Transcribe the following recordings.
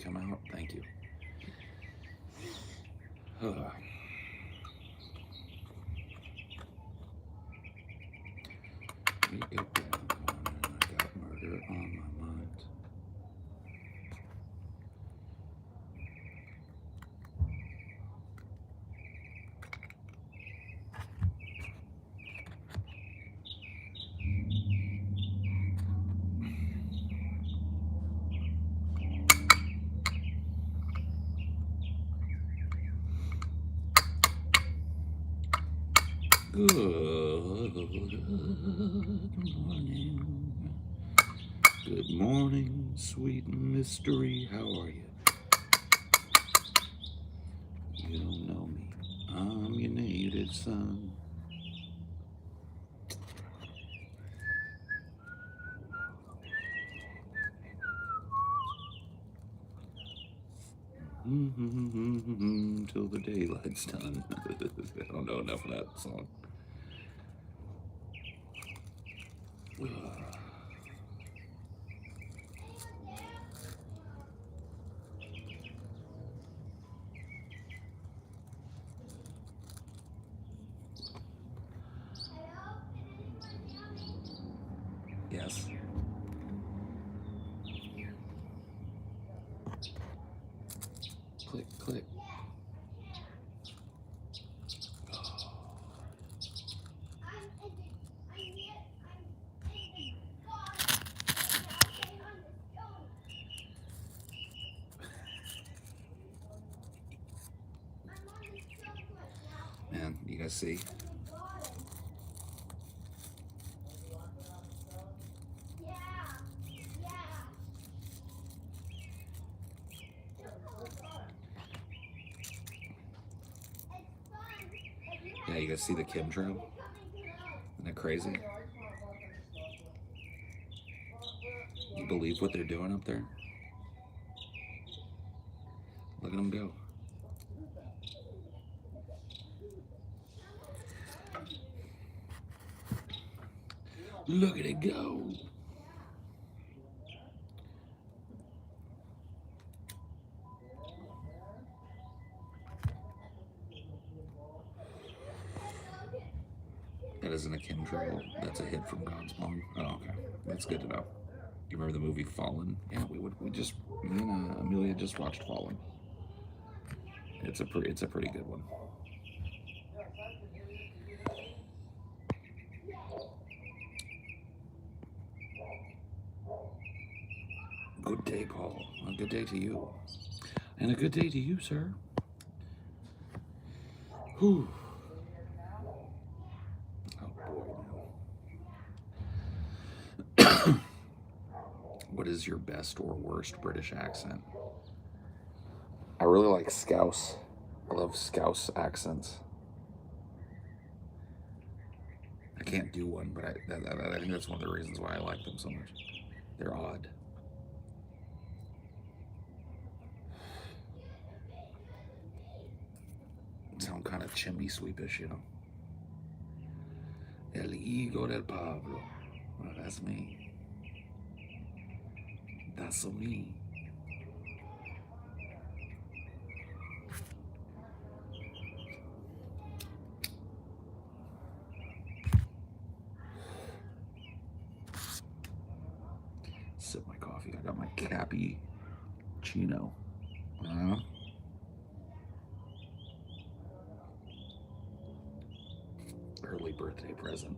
come out? Thank you. We get down, I got murder on my mind. Good morning. Good morning, sweet mystery. How are you? You don't know me. I'm your native son. Till the daylight's done. I don't know enough of that song. Yes. Click, click. Man, you guys see? Yeah, you guys see the chemtrail? Isn't that crazy? You believe what they're doing up there? Look at them go. Look at it go. That isn't a chemtrail. That's a hit from God's Mom. Oh, okay. That's good to know. You remember the movie Fallen? Yeah, me and Amelia just watched Fallen. It's a pretty good one. Good day, Paul. A good day to you. And a good day to you, sir. Whew. Oh, boy. What is your best or worst British accent? I really like Scouse. I love Scouse accents. I can't do one, but I think that's one of the reasons why I like them so much. They're odd. Sound kind of chimney sweepish, you know. El higo del Pablo. Well, that's me. That's so me. Sip my coffee. I got my cappuccino. Early birthday present.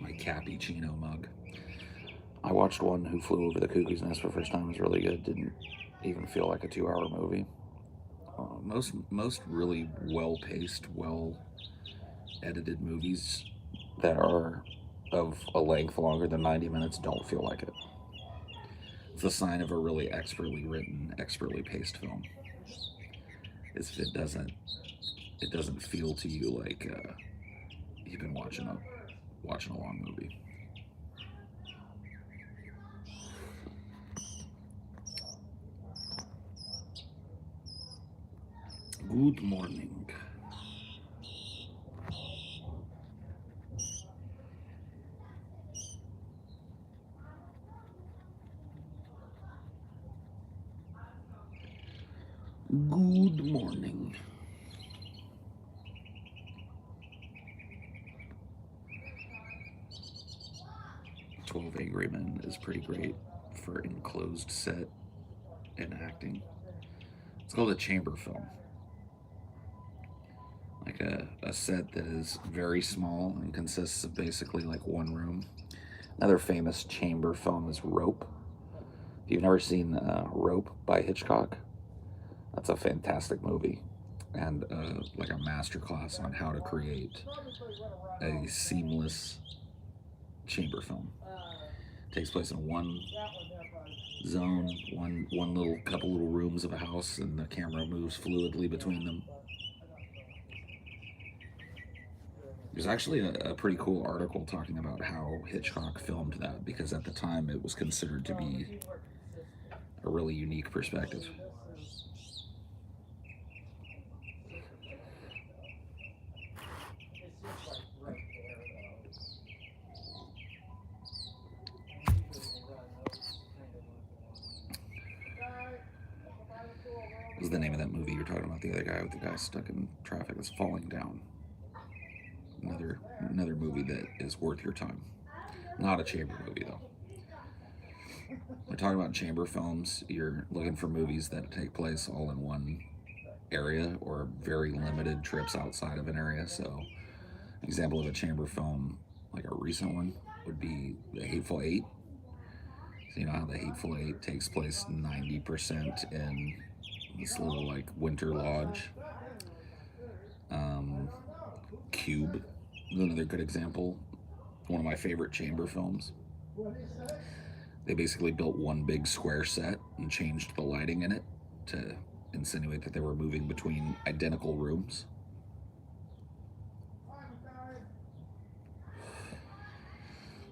My cappuccino mug. I watched one Who Flew Over the Cuckoo's Nest for the first time. It was really good. Didn't even feel like a 2-hour movie. Most really well-paced, well-edited movies that are of a length longer than 90 minutes don't feel like it. It's a sign of a really expertly written, expertly paced film. If it doesn't feel to you like you've been watching a long movie. Good morning. Good morning. 12 Angry Men is pretty great for enclosed set and acting. It's called a chamber film. Like a set that is very small and consists of basically like one room. Another famous chamber film is Rope. If you've never seen Rope by Hitchcock, that's a fantastic movie and like a masterclass on how to create a seamless chamber film. It takes place in one zone, one little couple little rooms of a house, and the camera moves fluidly between them. There's actually a pretty cool article talking about how Hitchcock filmed that, because at the time it was considered to be a really unique perspective. What was the name of that movie you're talking about? The other guy with the guy stuck in traffic that's falling down. Another movie that is worth your time. Not a chamber movie though. We're talking about chamber films. You're looking for movies that take place all in one area or very limited trips outside of an area. So, an example of a chamber film, like a recent one, would be The Hateful Eight. So you know how The Hateful Eight takes place 90% in this little like winter lodge. Cube is another good example. One of my favorite chamber films. They basically built one big square set and changed the lighting in it to insinuate that they were moving between identical rooms.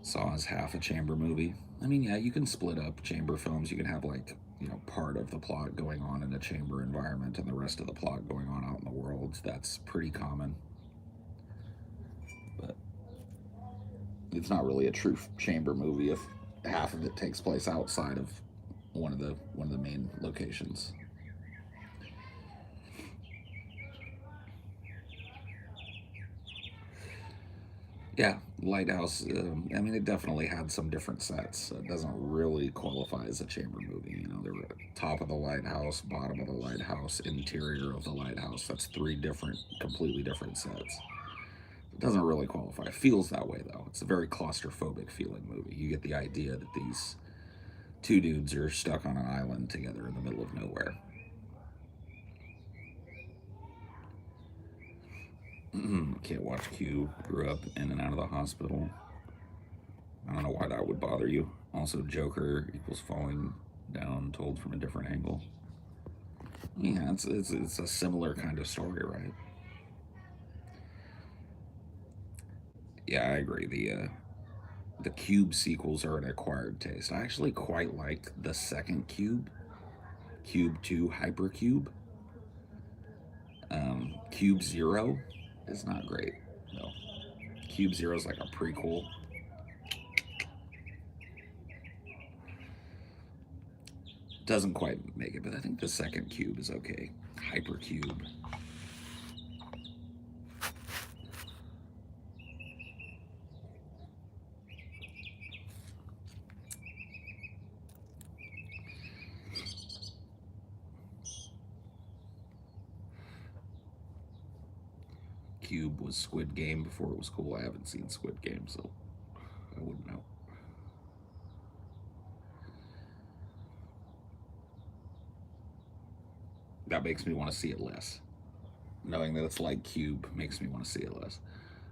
Saw is half a chamber movie. I mean, yeah, you can split up chamber films. You can have like, you know, part of the plot going on in a chamber environment and the rest of the plot going on out in the world. That's pretty common. But it's not really a true chamber movie if half of it takes place outside of one of the main locations. Yeah, Lighthouse. I mean, it definitely had some different sets. It doesn't really qualify as a chamber movie. You know, there were top of the lighthouse, bottom of the lighthouse, interior of the lighthouse. That's three different, completely different sets. It doesn't really qualify. It feels that way though. It's a very claustrophobic feeling movie. You get the idea that these two dudes are stuck on an island together in the middle of nowhere. Can't watch Q. Grew up in and out of the hospital. I don't know why that would bother you. Also, Joker equals falling down, told from a different angle. Yeah, it's a similar kind of story, right? Yeah, I agree. The Cube sequels are an acquired taste. I actually quite like the second Cube, Cube 2 Hypercube. Cube Zero is not great, though. Cube Zero is like a prequel. Doesn't quite make it, but I think the second Cube is okay. Hypercube. Cube was Squid Game before it was cool. I haven't seen Squid Game, so I wouldn't know. That makes me want to see it less. Knowing that it's like Cube makes me want to see it less.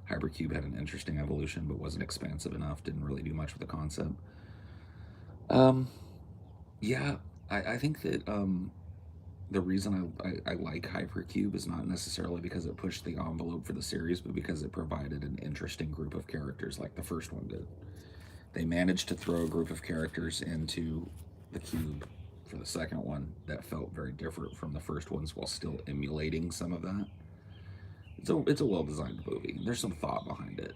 Hypercube had an interesting evolution, but wasn't expansive enough. Didn't really do much with the concept. Um, yeah, I think that the reason I like Hypercube is not necessarily because it pushed the envelope for the series, but because it provided an interesting group of characters like the first one did. They managed to throw a group of characters into the cube for the second one that felt very different from the first ones while still emulating some of that. It's a well designed movie. There's some thought behind it.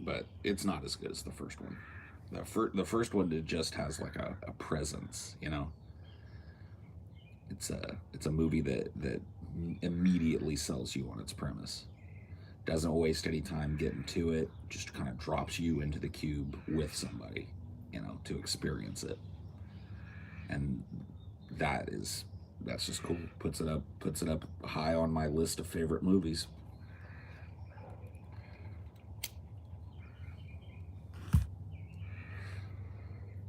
but it's not as good as the first one. The first one, it just has like a presence, you know. It's a movie that immediately sells you on its premise. Doesn't waste any time getting to it. Just kind of drops you into the cube with somebody, you know, to experience it. And that is that's just cool. Puts it up high on my list of favorite movies.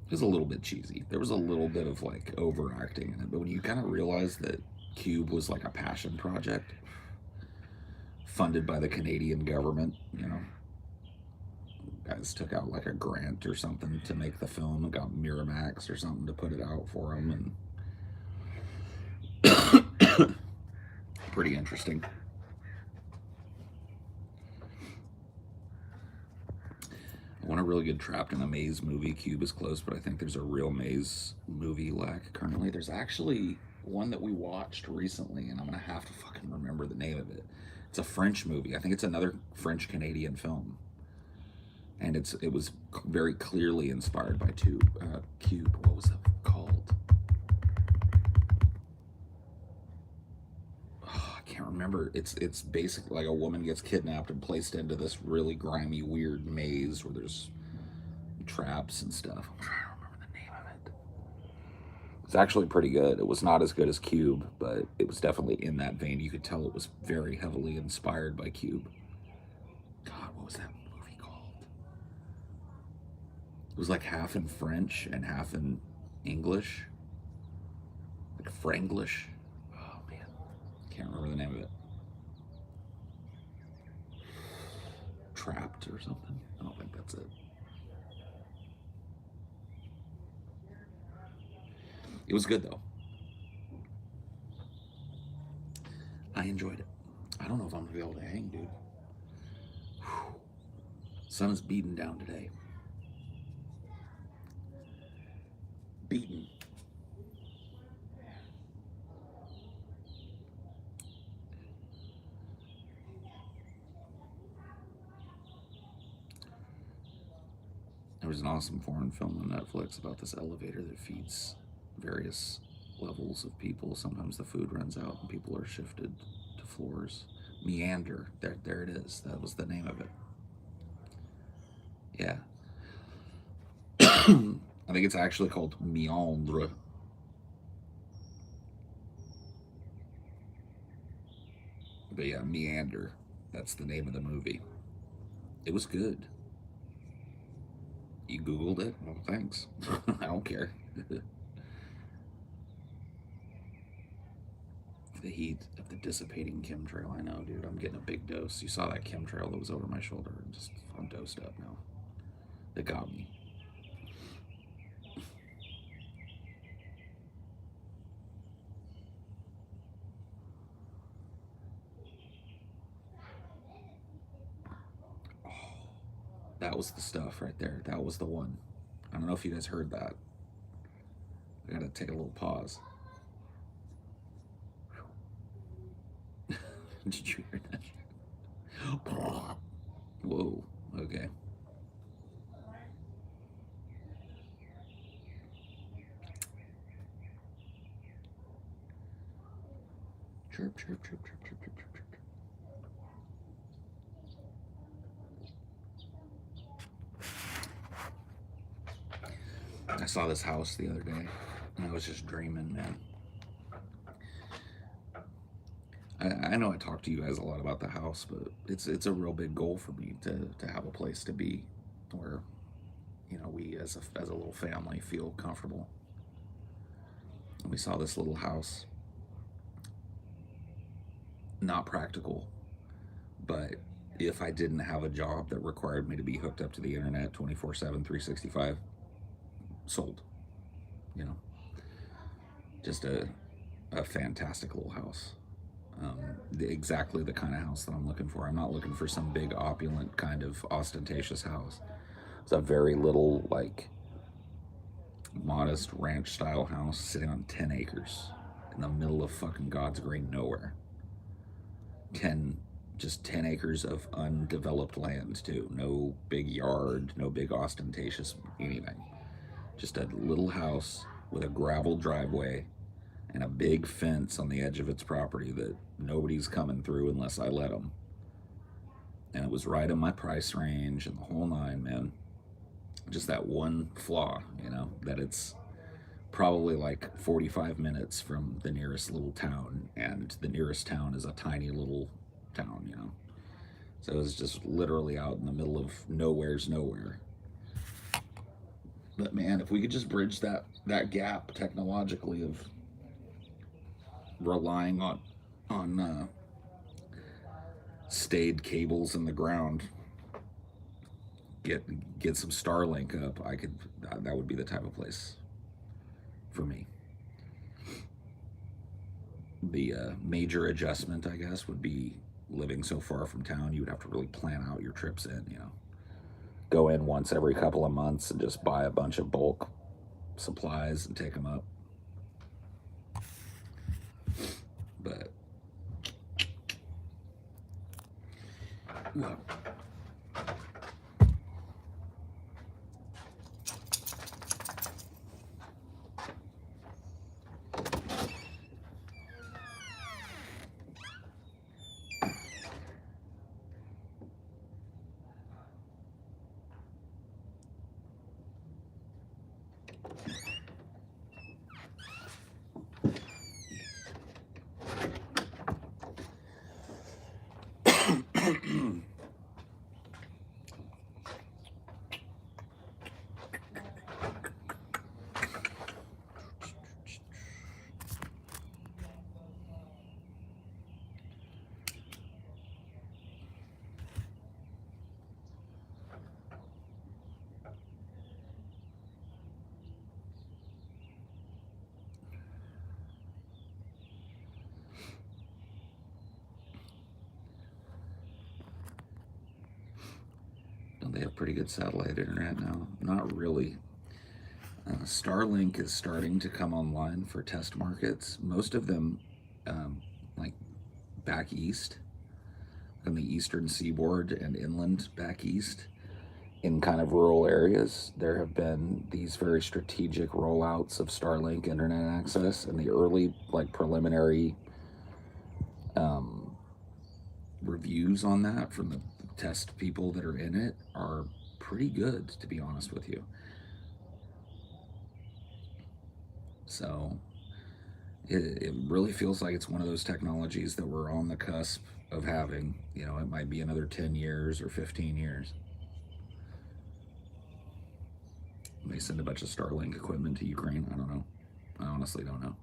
It was a little bit cheesy. There was a little bit of like overacting in it, but when you kind of realize that Cube was like a passion project funded by the Canadian government, you know, guys took out like a grant or something to make the film and got Miramax or something to put it out for them, and pretty interesting. I want a really good Trapped in a Maze movie. Cube is close, but I think there's a real maze movie lack currently. There's actually one that we watched recently, and I'm gonna have to fucking remember the name of it. It's a French movie. I think it's another French Canadian film, and it was very clearly inspired by Cube. What was it called? Oh, I can't remember. It's basically like a woman gets kidnapped and placed into this really grimy, weird maze where there's traps and stuff. I'm trying to remember the name of it. It's actually pretty good. It was not as good as Cube, but it was definitely in that vein. You could tell it was very heavily inspired by Cube. God, what was that movie called? It was like half in French and half in English. Like Franglish. Oh, man. Can't remember the name of it. Trapped or something. I don't think that's it. It was good though. I enjoyed it. I don't know if I'm gonna be able to hang, dude. Whew. Sun is beating down today. Beaten. There was an awesome foreign film on Netflix about this elevator that feeds various levels of people. Sometimes the food runs out and people are shifted to floors. Meander. There it is. That was the name of it. Yeah. I think it's actually called Meandre. But yeah, Meander. That's the name of the movie. It was good. You Googled it? Well, thanks. I don't care. The heat of the dissipating chemtrail. I know, dude. I'm getting a big dose. You saw that chemtrail that was over my shoulder. I'm dosed up now. They got me. Oh, that was the stuff right there. That was the one. I don't know if you guys heard that. I gotta take a little pause. Did you hear that? Whoa, okay. Chirp, chirp, chirp, chirp, chirp, chirp, chirp, chirp. I saw this house the other day, and I was just dreaming, man. I know I talk to you guys a lot about the house, but it's a real big goal for me to have a place to be where, you know, we as a little family feel comfortable. And we saw this little house, not practical, but if I didn't have a job that required me to be hooked up to the internet 24/7, 365, sold. You know, just a fantastic little house. Exactly the kind of house that I'm looking for. I'm not looking for some big opulent kind of ostentatious house. It's a very little, like, modest ranch style house sitting on 10 acres in the middle of fucking God's green nowhere. 10 Just 10 acres of undeveloped land, too. No big yard, no big ostentatious anything. Just a little house with a gravel driveway and a big fence on the edge of its property that nobody's coming through unless I let them. And it was right in my price range and the whole nine, man. Just that one flaw, that it's probably like 45 minutes from the nearest little town, and the nearest town is a tiny little town. So it was just literally out in the middle of nowhere's nowhere. But man, if we could just bridge that gap technologically of relying on stayed cables in the ground, get some Starlink up, that would be the type of place for me. The major adjustment, I guess, would be living so far from town. You would have to really plan out your trips in. Go in once every couple of months and just buy a bunch of bulk supplies and take them up. But well, they have pretty good satellite internet now. Not really. Starlink is starting to come online for test markets. Most of them, like back east, on the eastern seaboard and inland back east, in kind of rural areas, there have been these very strategic rollouts of Starlink internet access, and the early, like, preliminary reviews on that from the test people that are in it are pretty good, to be honest with you. So it really feels like it's one of those technologies that we're on the cusp of having. It might be another 10 years or 15 years. They send a bunch of Starlink equipment to Ukraine. I don't know. I honestly don't know.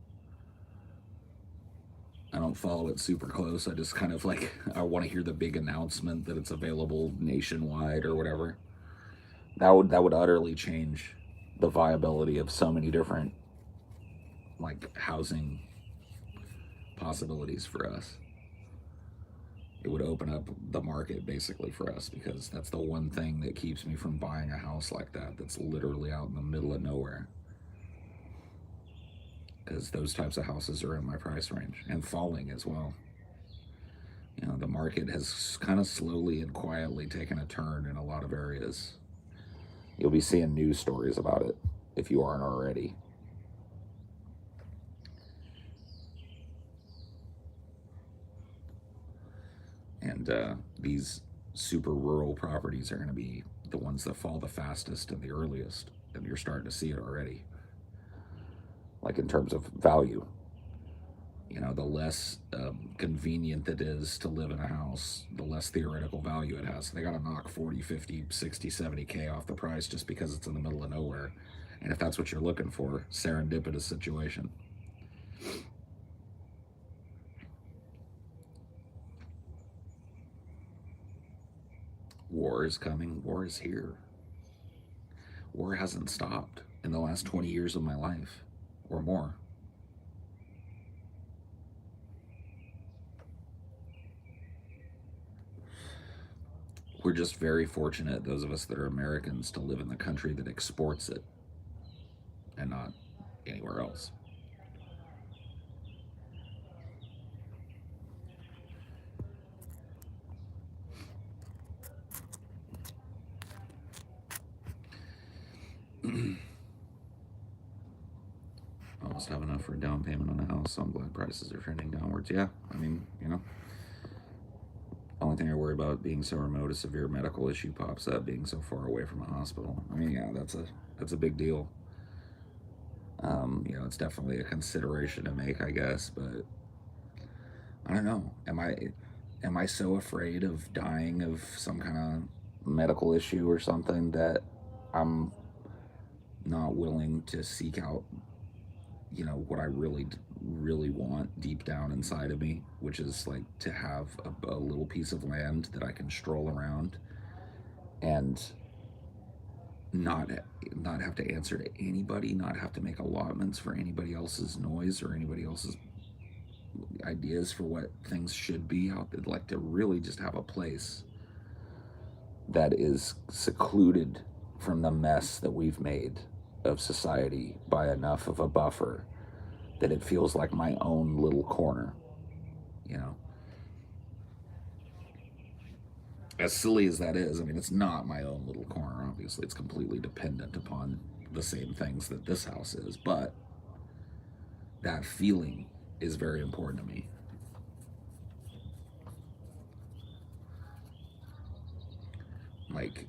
I don't follow it super close. I just kind of I want to hear the big announcement that it's available nationwide or whatever. That would utterly change the viability of so many different housing possibilities for us. It would open up the market basically for us, because that's the one thing that keeps me from buying a house like that's literally out in the middle of nowhere. Because those types of houses are in my price range and falling as well. The market has kind of slowly and quietly taken a turn in a lot of areas. You'll be seeing news stories about it if you aren't already. And these super rural properties are going to be the ones that fall the fastest and the earliest, and you're starting to see it already. Like in terms of value, the less convenient it is to live in a house, the less theoretical value it has. So they got to knock 40, 50, 60, 70K off the price just because it's in the middle of nowhere. And if that's what you're looking for, serendipitous situation. War is coming. War is here. War hasn't stopped in the last 20 years of my life or more. We're just very fortunate, those of us that are Americans, to live in the country that exports it and not anywhere else. almost have enough for a down payment on a house, so I'm glad prices are trending downwards. Yeah, I mean, only thing I worry about being so remote, a severe medical issue pops up, being so far away from a hospital. I mean, yeah, that's a big deal. It's definitely a consideration to make, I guess, but I don't know. Am I so afraid of dying of some kind of medical issue or something that I'm not willing to seek out, what I really, really want deep down inside of me, which is like to have a little piece of land that I can stroll around and not not have to answer to anybody, not have to make allotments for anybody else's noise or anybody else's ideas for what things should be out there. Like to really just have a place that is secluded from the mess that we've made of society by enough of a buffer that it feels like my own little corner, you know. As silly as that is, I mean, it's not my own little corner, obviously. It's completely dependent upon the same things that this house is, but that feeling is very important to me. Like,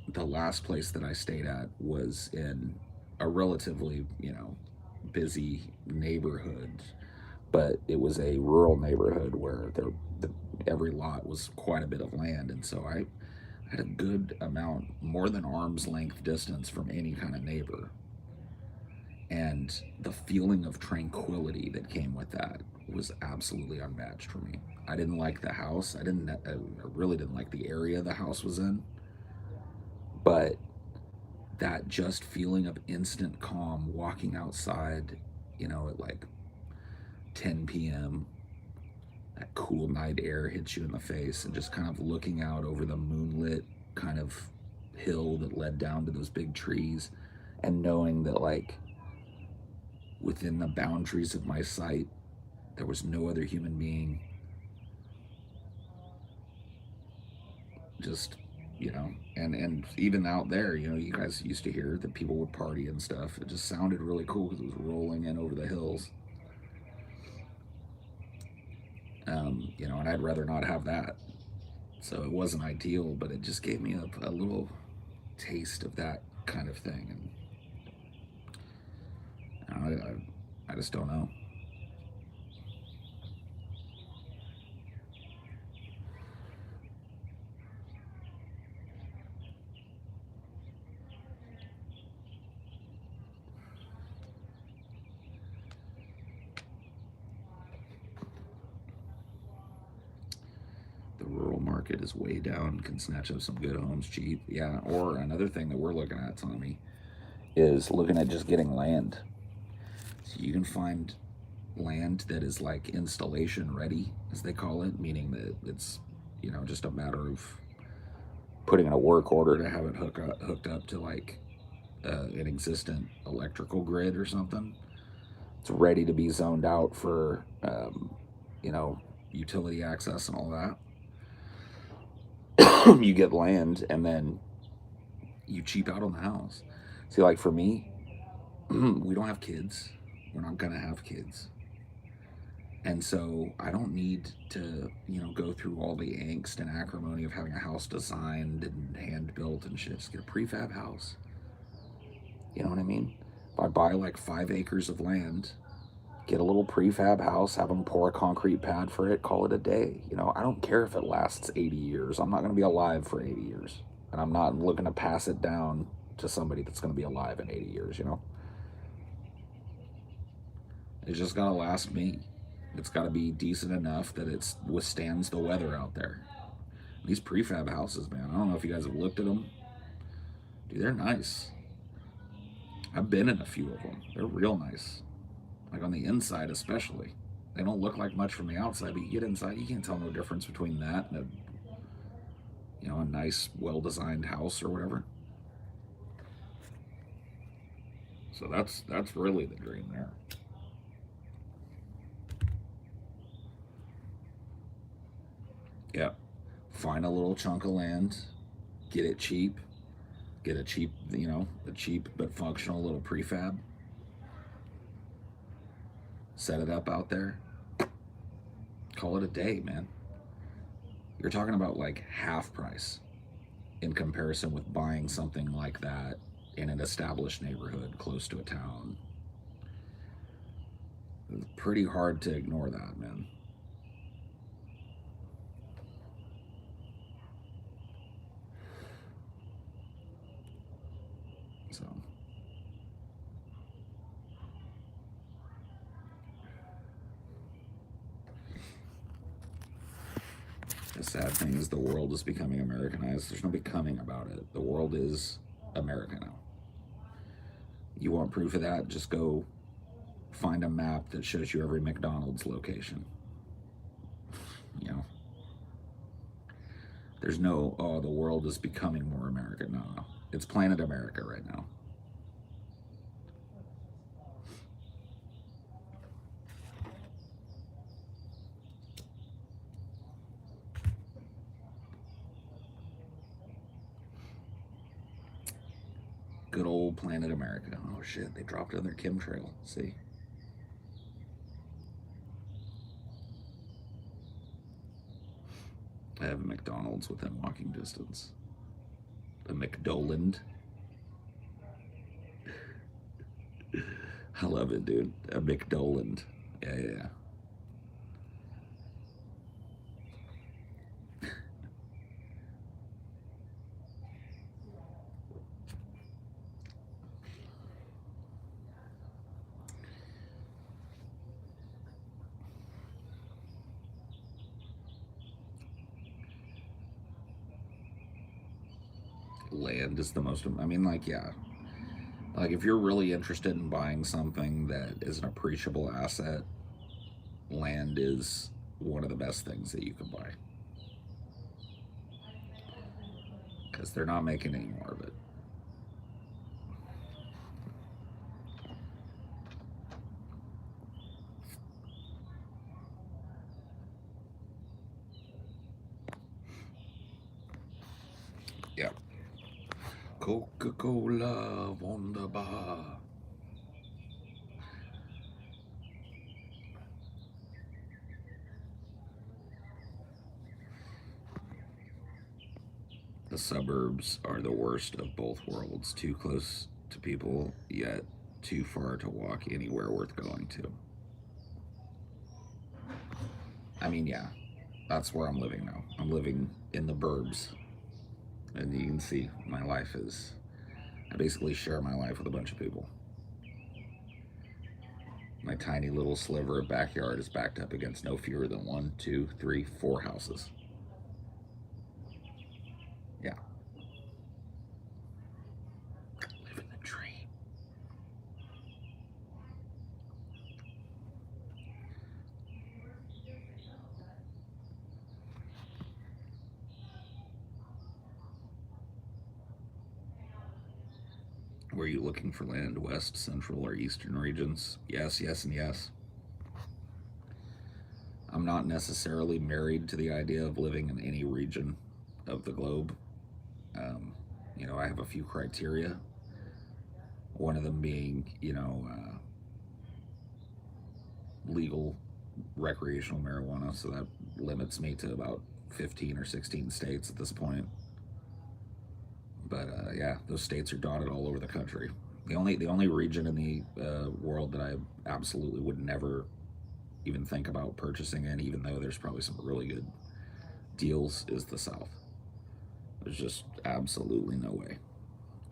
the last place that I stayed at was in a relatively, busy neighborhood, but it was a rural neighborhood where every lot was quite a bit of land, and so I had a good amount, more than arm's length distance from any kind of neighbor. And the feeling of tranquility that came with that was absolutely unmatched for me. I didn't like the house. I really didn't like the area the house was in. But that just feeling of instant calm walking outside, at like 10 p.m., that cool night air hits you in the face, and just kind of looking out over the moonlit kind of hill that led down to those big trees, and knowing that, like, within the boundaries of my sight, there was no other human being. Just, and even out there, you guys used to hear that people would party and stuff. It just sounded really cool because it was rolling in over the hills. And I'd rather not have that. So it wasn't ideal, but it just gave me a little taste of that kind of thing. And I just don't know. The rural market is way down, can snatch up some good homes cheap. Yeah, or another thing that we're looking at, Tommy, is looking at just getting land. So you can find land that is like installation ready, as they call it, meaning that it's, just a matter of putting in a work order to have it hooked up to like an existent electrical grid or something. It's ready to be zoned out for, utility access and all that. You get land and then you cheap out on the house. See, like for me, we don't have kids. We're not gonna have kids. And so I don't need to, go through all the angst and acrimony of having a house designed and hand built and shit. Just get a prefab house. You know what I mean? If I buy like 5 acres of land, get a little prefab house, have them pour a concrete pad for it, call it a day. I don't care if it lasts 80 years. I'm not going to be alive for 80 years. And I'm not looking to pass it down to somebody that's going to be alive in 80 years, It's just got to last me. It's got to be decent enough that it withstands the weather out there. These prefab houses, man, I don't know if you guys have looked at them. Dude, they're nice. I've been in a few of them. They're real nice. Like on the inside especially. They don't look like much from the outside, but you get inside, you can't tell no difference between that and a nice, well-designed house or whatever. So that's really the dream there. Yep. Find a little chunk of land, get it cheap, get a cheap but functional little prefab. set it up out there, call it a day, man. You're talking about like half price in comparison with buying something like that in an established neighborhood close to a town. It's pretty hard to ignore that, man. So the sad thing is the world is becoming Americanized. There's no becoming about it. The world is America now. You want proof of that? Just go find a map that shows you every McDonald's location. You know, there's no, oh, the world is becoming more American. No, no. It's planet America right now. Good old planet America. Oh shit, they dropped it on their chemtrail. See? I have a McDonald's within walking distance. A McDoland. I love it, dude. A McDoland. Yeah, yeah, yeah. Land is the most, I mean, like, yeah. Like, if you're really interested in buying something that is an appreciable asset, land is one of the best things that you can buy. Because they're not making any more of it. Yeah. Coca-Cola Wunderbar. The suburbs are the worst of both worlds. Too close to people, yet too far to walk anywhere worth going to. I mean, yeah, that's where I'm living now. I'm living in the burbs. And you can see my life is, I basically share my life with a bunch of people. My tiny little sliver of backyard is backed up against no fewer than 1, 2, 3, 4 houses. Yeah. Living the dream. Were you looking for land west, central, or eastern regions? Yes, yes, and yes. I'm not necessarily married to the idea of living in any region of the globe. You know, I have a few criteria. One of them being, you know, legal recreational marijuana, so that limits me to about 15 or 16 states at this point. But yeah, those states are dotted all over the country. The only region in the world that I absolutely would never even think about purchasing in, even though there's probably some really good deals, is the South. There's just absolutely no way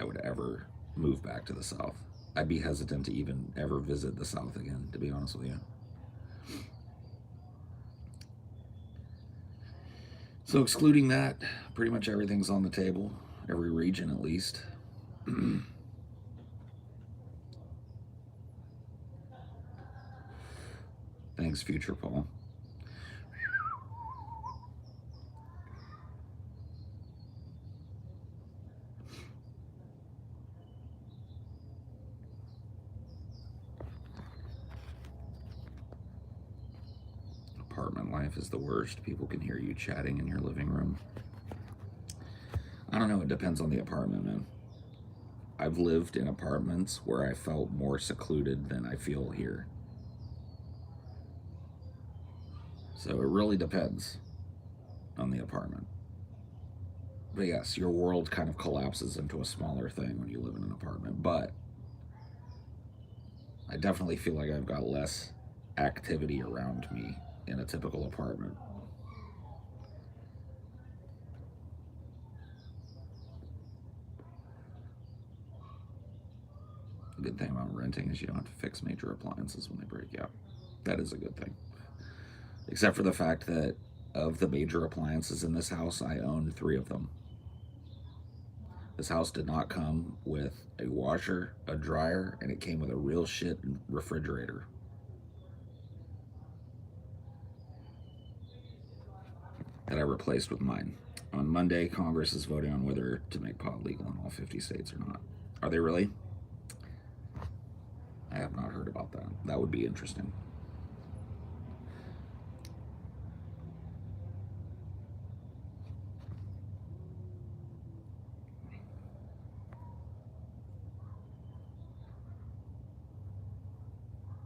I would ever move back to the South. I'd be hesitant to even ever visit the South again, to be honest with you. So excluding that, pretty much everything's on the table, every region at least. Thanks, future Paul. Apartment life is the worst. People can hear you chatting in your living room. I don't know, it depends on the apartment, man. I've lived in apartments where I felt more secluded than I feel here. So it really depends on the apartment. But yes, your world kind of collapses into a smaller thing when you live in an apartment. But I definitely feel like I've got less activity around me in a typical apartment. The good thing about renting is you don't have to fix major appliances when they break out. That is a good thing. Except for the fact that of the major appliances in this house, I own 3 of them. This house did not come with a washer, a dryer, and it came with a real shit refrigerator. That I replaced with mine. On Monday, Congress is voting on whether to make pot legal in all 50 states or not. Are they really? I have not heard about that. That would be interesting.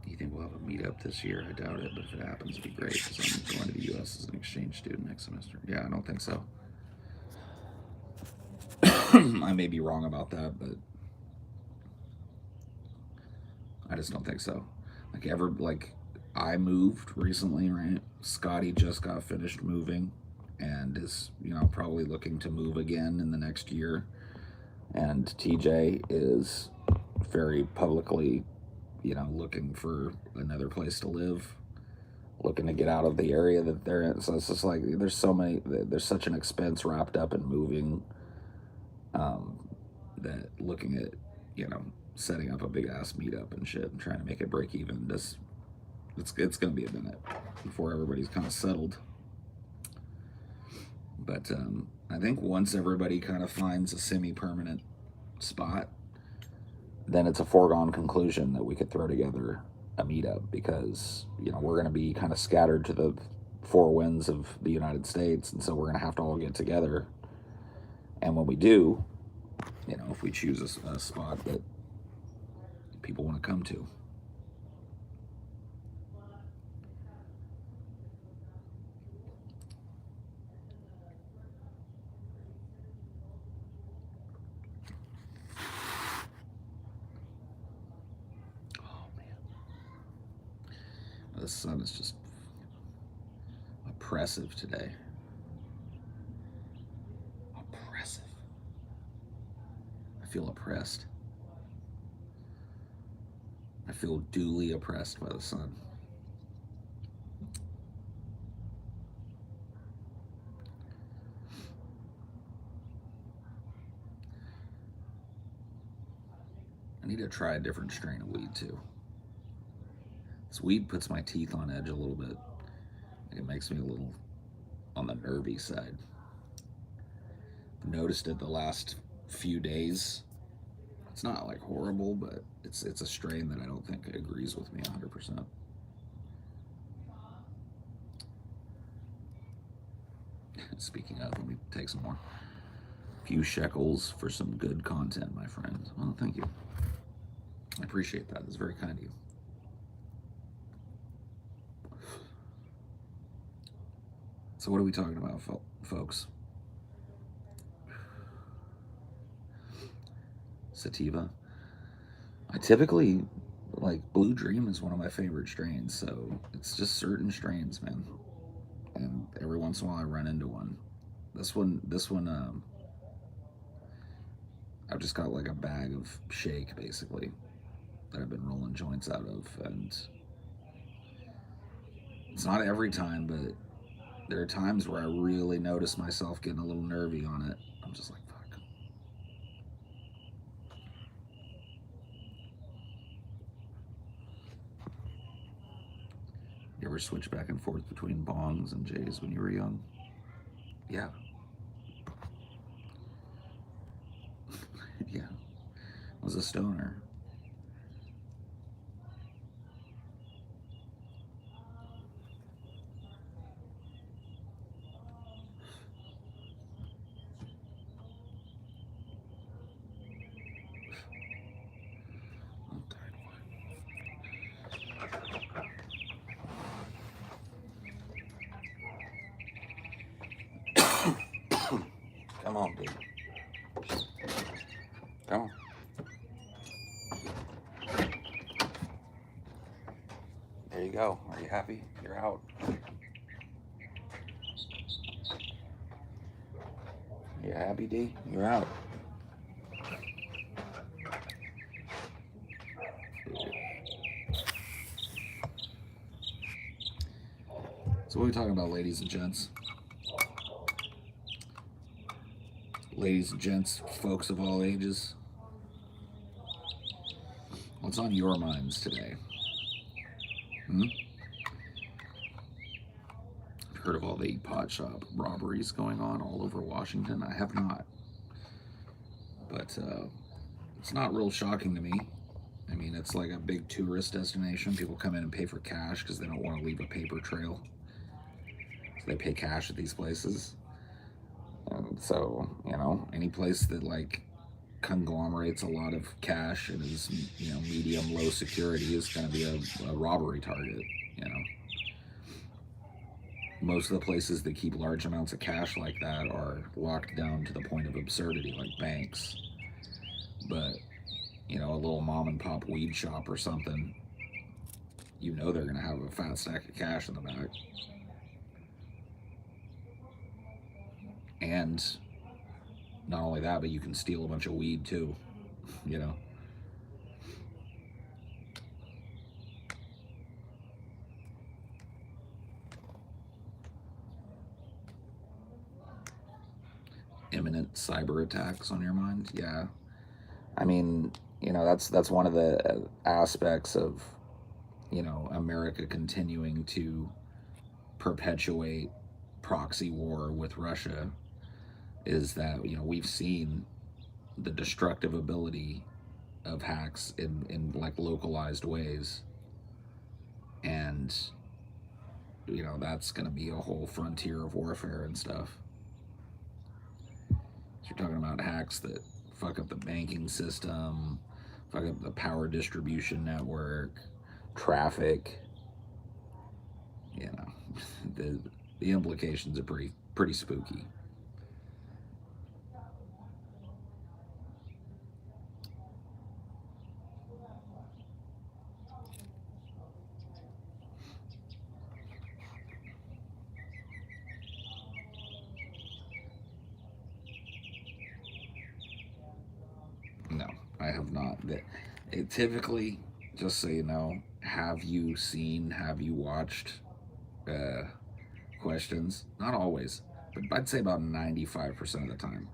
Do you think we'll have a meetup this year? I doubt it, but if it happens, it'd be great because I'm going to the U.S. as an exchange student next semester. Yeah, I don't think so. I may be wrong about that, but I just don't think so. Like I moved recently, right? Scotty just got finished moving and is, probably looking to move again in the next year. And TJ is very publicly, looking for another place to live, looking to get out of the area that they're in. So it's just like there's such an expense wrapped up in moving, that looking at, setting up a big ass meetup and shit and trying to make it break even, just it's gonna be a minute before everybody's kind of settled. But I think once everybody kind of finds a semi-permanent spot, then it's a foregone conclusion that we could throw together a meetup because we're going to be kind of scattered to the 4 winds of the United States, and so we're going to have to all get together. And when we do, if we choose a spot that people want to come to. The sun is just oppressive today. Oppressive. I feel oppressed. I feel duly oppressed by the sun. I need to try a different strain of weed too. This weed puts my teeth on edge a little bit. It makes me a little on the nervy side. I've noticed it the last few days. It's not like horrible, but it's a strain that I don't think agrees with me 100%. Speaking of, let me take some more. A few shekels for some good content, my friends. Well, thank you. I appreciate that. It's very kind of you. So what are we talking about, folks? Sativa. I typically, like, Blue Dream is one of my favorite strains, so it's just certain strains, man. And every once in a while I run into one. This one, I've just got like a bag of shake, basically, that I've been rolling joints out of, and it's not every time, but there are times where I really notice myself getting a little nervy on it. I'm just like, fuck. You ever switch back and forth between bongs and J's when you were young? Yeah. Yeah. I was a stoner. Come on, dude. Come on. There you go. Are you happy? You're out. You happy, D? You're out. So what are we talking about, ladies and gents? Ladies and gents, folks of all ages. What's on your minds today? Heard of all the pot shop robberies going on all over Washington? I have not. But it's not real shocking to me. I mean, it's like a big tourist destination. People come in and pay for cash because they don't want to leave a paper trail. So they pay cash at these places. So, you know, any place that like conglomerates a lot of cash and is, you know, medium low security is going to be a robbery target, you know. Most of the places that keep large amounts of cash like that are locked down to the point of absurdity, like banks. But, you know, a little mom and pop weed shop or something, you know they're going to have a fat stack of cash in the back. And not only that, but you can steal a bunch of weed too, you know. Imminent cyber attacks on your mind? Yeah. I mean, you know, that's one of the aspects of, you know, America continuing to perpetuate proxy war with Russia is that, you know, we've seen the destructive ability of hacks in like localized ways. And, you know, that's going to be a whole frontier of warfare and stuff. So you're talking about hacks that fuck up the banking system, fuck up the power distribution network, traffic. You know, the implications are pretty spooky. No, I have not. It typically, just so you know, have you seen, have you watched questions? Not always, but I'd say about 95% of the time,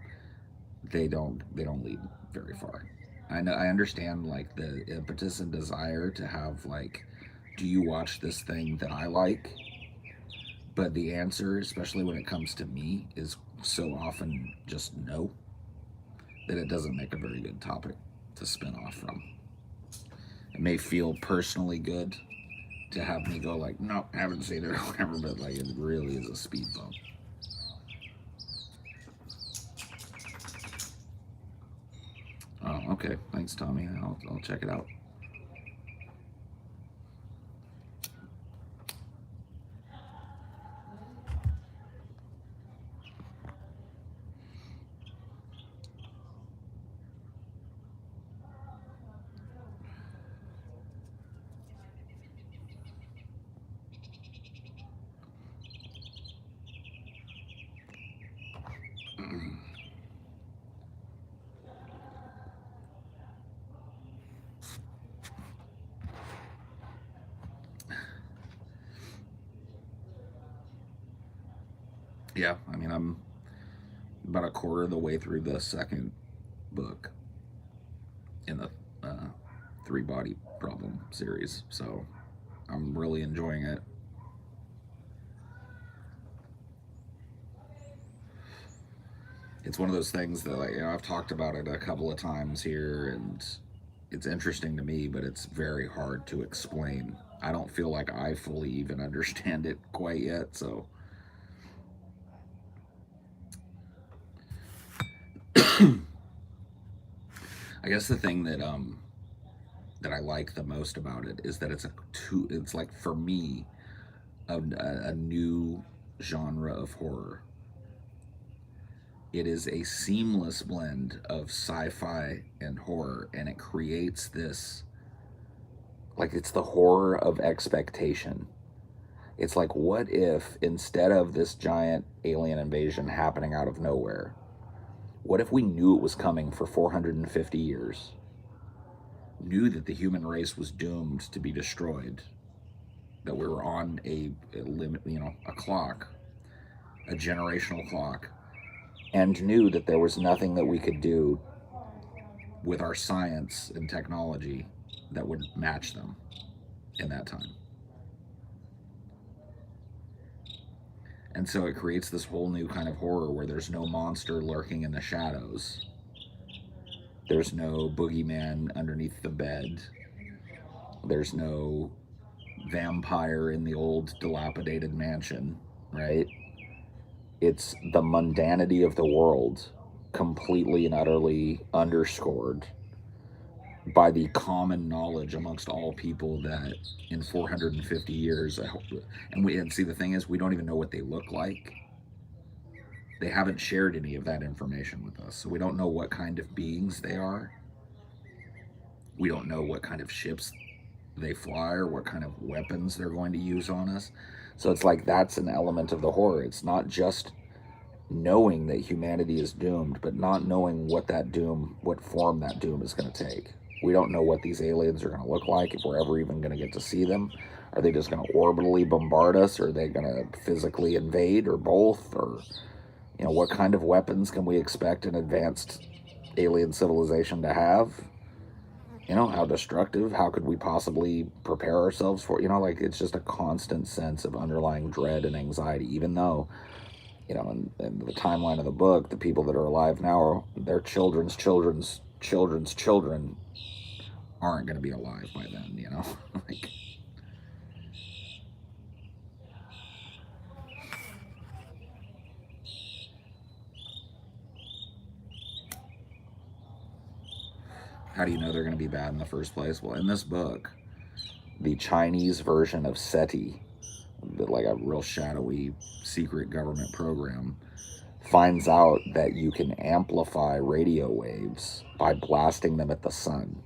they don't lead very far. I understand like the impetus and desire to have like, do you watch this thing that I like? But the answer, especially when it comes to me, is so often just no, that it doesn't make a very good topic to spin off from. It may feel personally good to have me go like, no, haven't seen it or whatever, but like it really is a speed bump. Oh, okay. Thanks, Tommy. I'll check it out. Yeah, I mean, I'm about a quarter of the way through the second book in the Three Body Problem series, so I'm really enjoying it. It's one of those things that, like, you know, I've talked about it a couple of times here, and it's interesting to me, but it's very hard to explain. I don't feel like I fully even understand it quite yet, so. I guess the thing that I like the most about it is that it's like, for me, a new genre of horror. it is a seamless blend of sci-fi and horror, and it creates this, like, it's the horror of expectation. It's like, what if instead of this giant alien invasion happening out of nowhere, what if we knew it was coming for 450 years, knew that the human race was doomed to be destroyed, that we were on a limit, a clock, a generational clock, and knew that there was nothing that we could do with our science and technology that would match them in that time. And so it creates this whole new kind of horror where there's no monster lurking in the shadows. There's no boogeyman underneath the bed. There's no vampire in the old dilapidated mansion, right? It's the mundanity of the world, completely and utterly underscored by the common knowledge amongst all people that in 450 years, and see, the thing is, we don't even know what they look like. They haven't shared any of that information with us, so we don't know what kind of beings they are. We don't know what kind of ships they fly or what kind of weapons they're going to use on us. So it's like, that's an element of the horror. It's not just knowing that humanity is doomed, but not knowing what form that doom is going to take. We don't know what these aliens are going to look like, if we're ever even going to get to see them. Are they just going to orbitally bombard us? Or are they going to physically invade, or both? Or, what kind of weapons can we expect an advanced alien civilization to have? How destructive? How could we possibly prepare ourselves for? Like, it's just a constant sense of underlying dread and anxiety, even though, in the timeline of the book, the people that are alive now, their children's children aren't going to be alive by then, like, how do you know they're going to be bad in the first place? Well, in this book, the Chinese version of SETI, like a real shadowy secret government program, finds out that you can amplify radio waves by blasting them at the sun.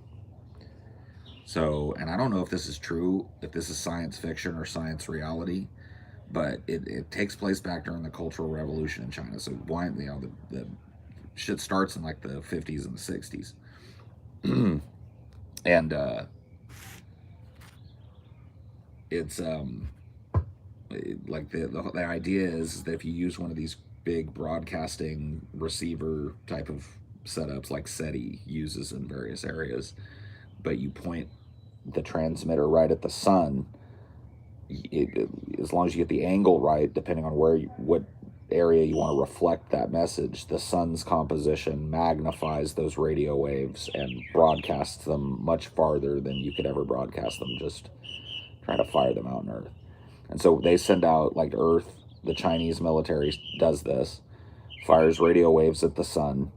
So, and I don't know if this is true, if this is science fiction or science reality, but it takes place back during the Cultural Revolution in China. So the shit starts in like the 50s and the 60s. And it's like the idea is that if you use one of these big broadcasting receiver type of setups like SETI uses in various areas, but you point the transmitter right at the sun, as long as you get the angle right, depending on what area you want to reflect that message, the sun's composition magnifies those radio waves and broadcasts them much farther than you could ever broadcast them just trying to fire them out on Earth. And so they send out, like, Earth, the Chinese military does this, fires radio waves at the sun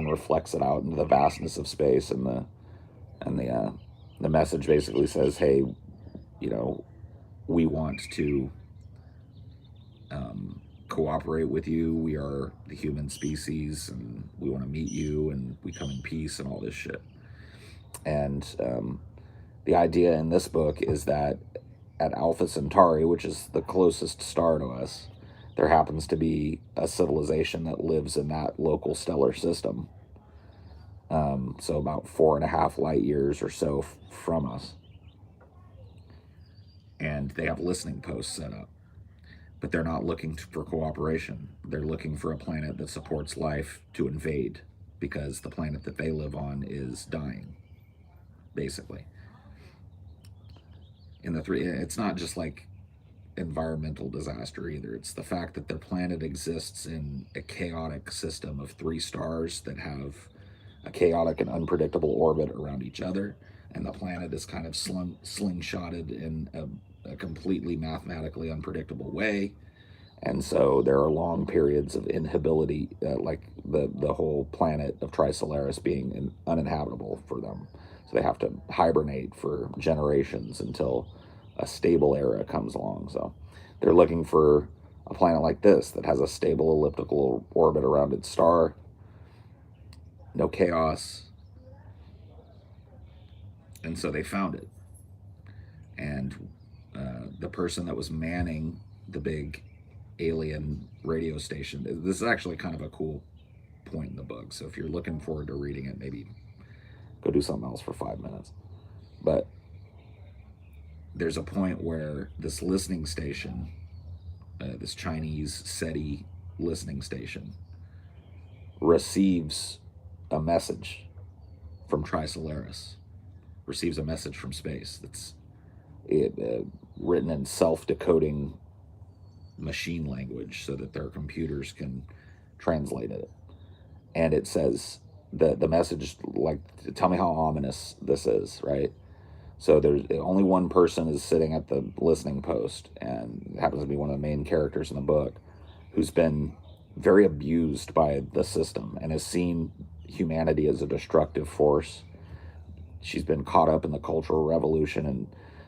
reflects it out into the vastness of space, and the message basically says, hey, we want to cooperate with you. We are the human species, and we want to meet you, and we come in peace, and all this shit. And the idea in this book is that at Alpha Centauri, which is the closest star to us, there happens to be a civilization that lives in that local stellar system. So about 4.5 light years or so from us. And they have listening posts set up. But they're not looking for cooperation. They're looking for a planet that supports life to invade, because the planet that they live on is dying, basically. It's not just like environmental disaster either. It's the fact that their planet exists in a chaotic system of 3 stars that have a chaotic and unpredictable orbit around each other, and the planet is kind of slingshotted in a completely mathematically unpredictable way. And so there are long periods of inhabitability, like the whole planet of Trisolaris being uninhabitable for them. So they have to hibernate for generations until a stable era comes along. So they're looking for a planet like this that has a stable elliptical orbit around its star, no chaos. And so they found it. And the person that was manning the big alien radio station, this is actually kind of a cool point in the book. So if you're looking forward to reading it, maybe go do something else for 5 minutes. But there's a point where this listening station, this Chinese SETI listening station, receives a message from Trisolaris, receives a message from space that's written in self-decoding machine language so that their computers can translate it. And it says, the message, like, tell me how ominous this is, right? So there's only one person is sitting at the listening post, and it happens to be one of the main characters in the book, who's been very abused by the system and has seen humanity as a destructive force. She's been caught up in the Cultural Revolution and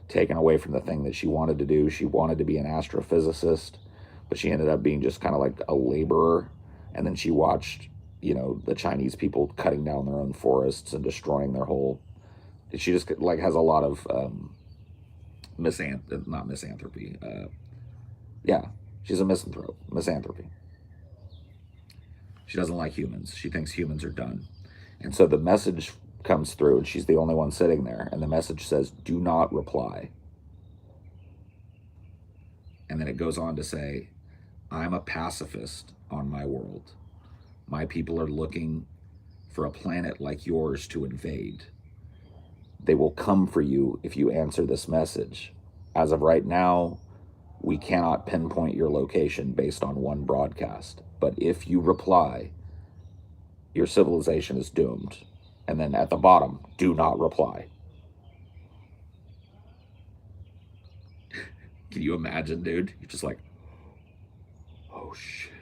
taken away from the thing that she wanted to do. She wanted to be an astrophysicist, but she ended up being just kind of like a laborer. And then she watched, the Chinese people cutting down their own forests and destroying their whole. She just like has a lot of not misanthropy. Yeah, she's a misanthropy. She doesn't like humans. She thinks humans are done. And so the message comes through, and she's the only one sitting there. And the message says, do not reply. And then it goes on to say, I'm a pacifist on my world. My people are looking for a planet like yours to invade. They will come for you if you answer this message. As of right now, we cannot pinpoint your location based on one broadcast. But if you reply, your civilization is doomed. And then at the bottom, do not reply. Can you imagine, dude? You're just like, oh shit.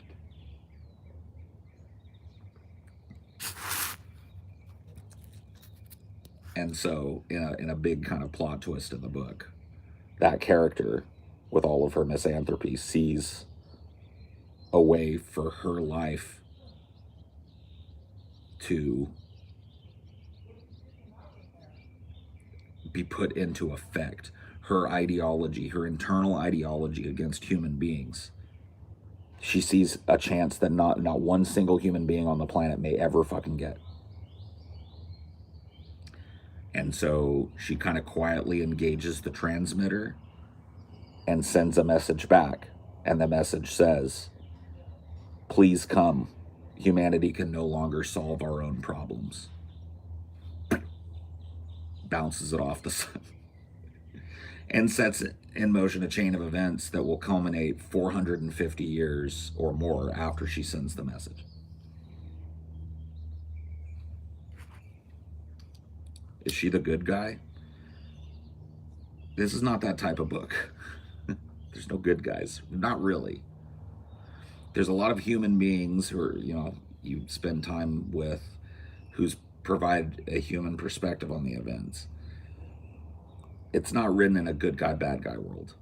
And so, in a big kind of plot twist in the book, that character, with all of her misanthropy, sees a way for her life to be put into effect. Her ideology, her internal ideology against human beings. She sees a chance that not one single human being on the planet may ever fucking get. And so she kind of quietly engages the transmitter and sends a message back. And the message says, please come. Humanity can no longer solve our own problems. Bounces it off the sun. And sets in motion a chain of events that will culminate 450 years or more after she sends the message. Is she the good guy? This is not that type of book. There's no good guys. Not really. There's a lot of human beings who are, you spend time with, who's provide a human perspective on the events. It's not written in a good guy, bad guy world.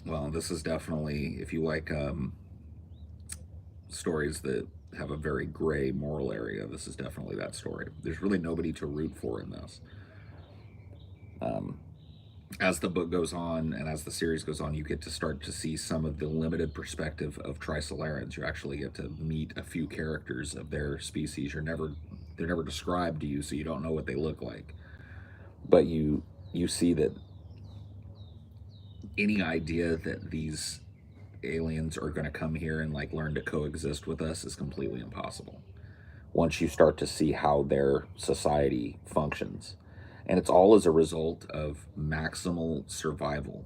Well, this is definitely, if you like stories that have a very gray moral area, this is definitely that story. There's really nobody to root for in this. As the book goes on and as the series goes on, you get to start to see some of the limited perspective of Trisolarans. You actually get to meet a few characters of their species. They're never described to you, so you don't know what they look like. But you see that any idea that these aliens are going to come here and like learn to coexist with us is completely impossible. once you start to see how their society functions. And it's all as a result of maximal survival,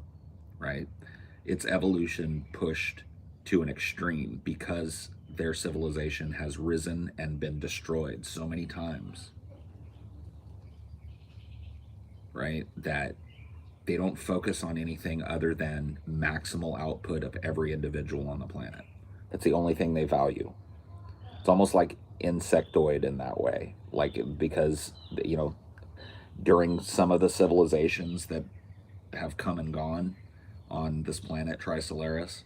right? It's evolution pushed to an extreme because their civilization has risen and been destroyed so many times, right? That they don't focus on anything other than maximal output of every individual on the planet. That's the only thing they value. It's almost like insectoid in that way. Like, because, you know, during some of the civilizations that have come and gone on this planet Trisolaris,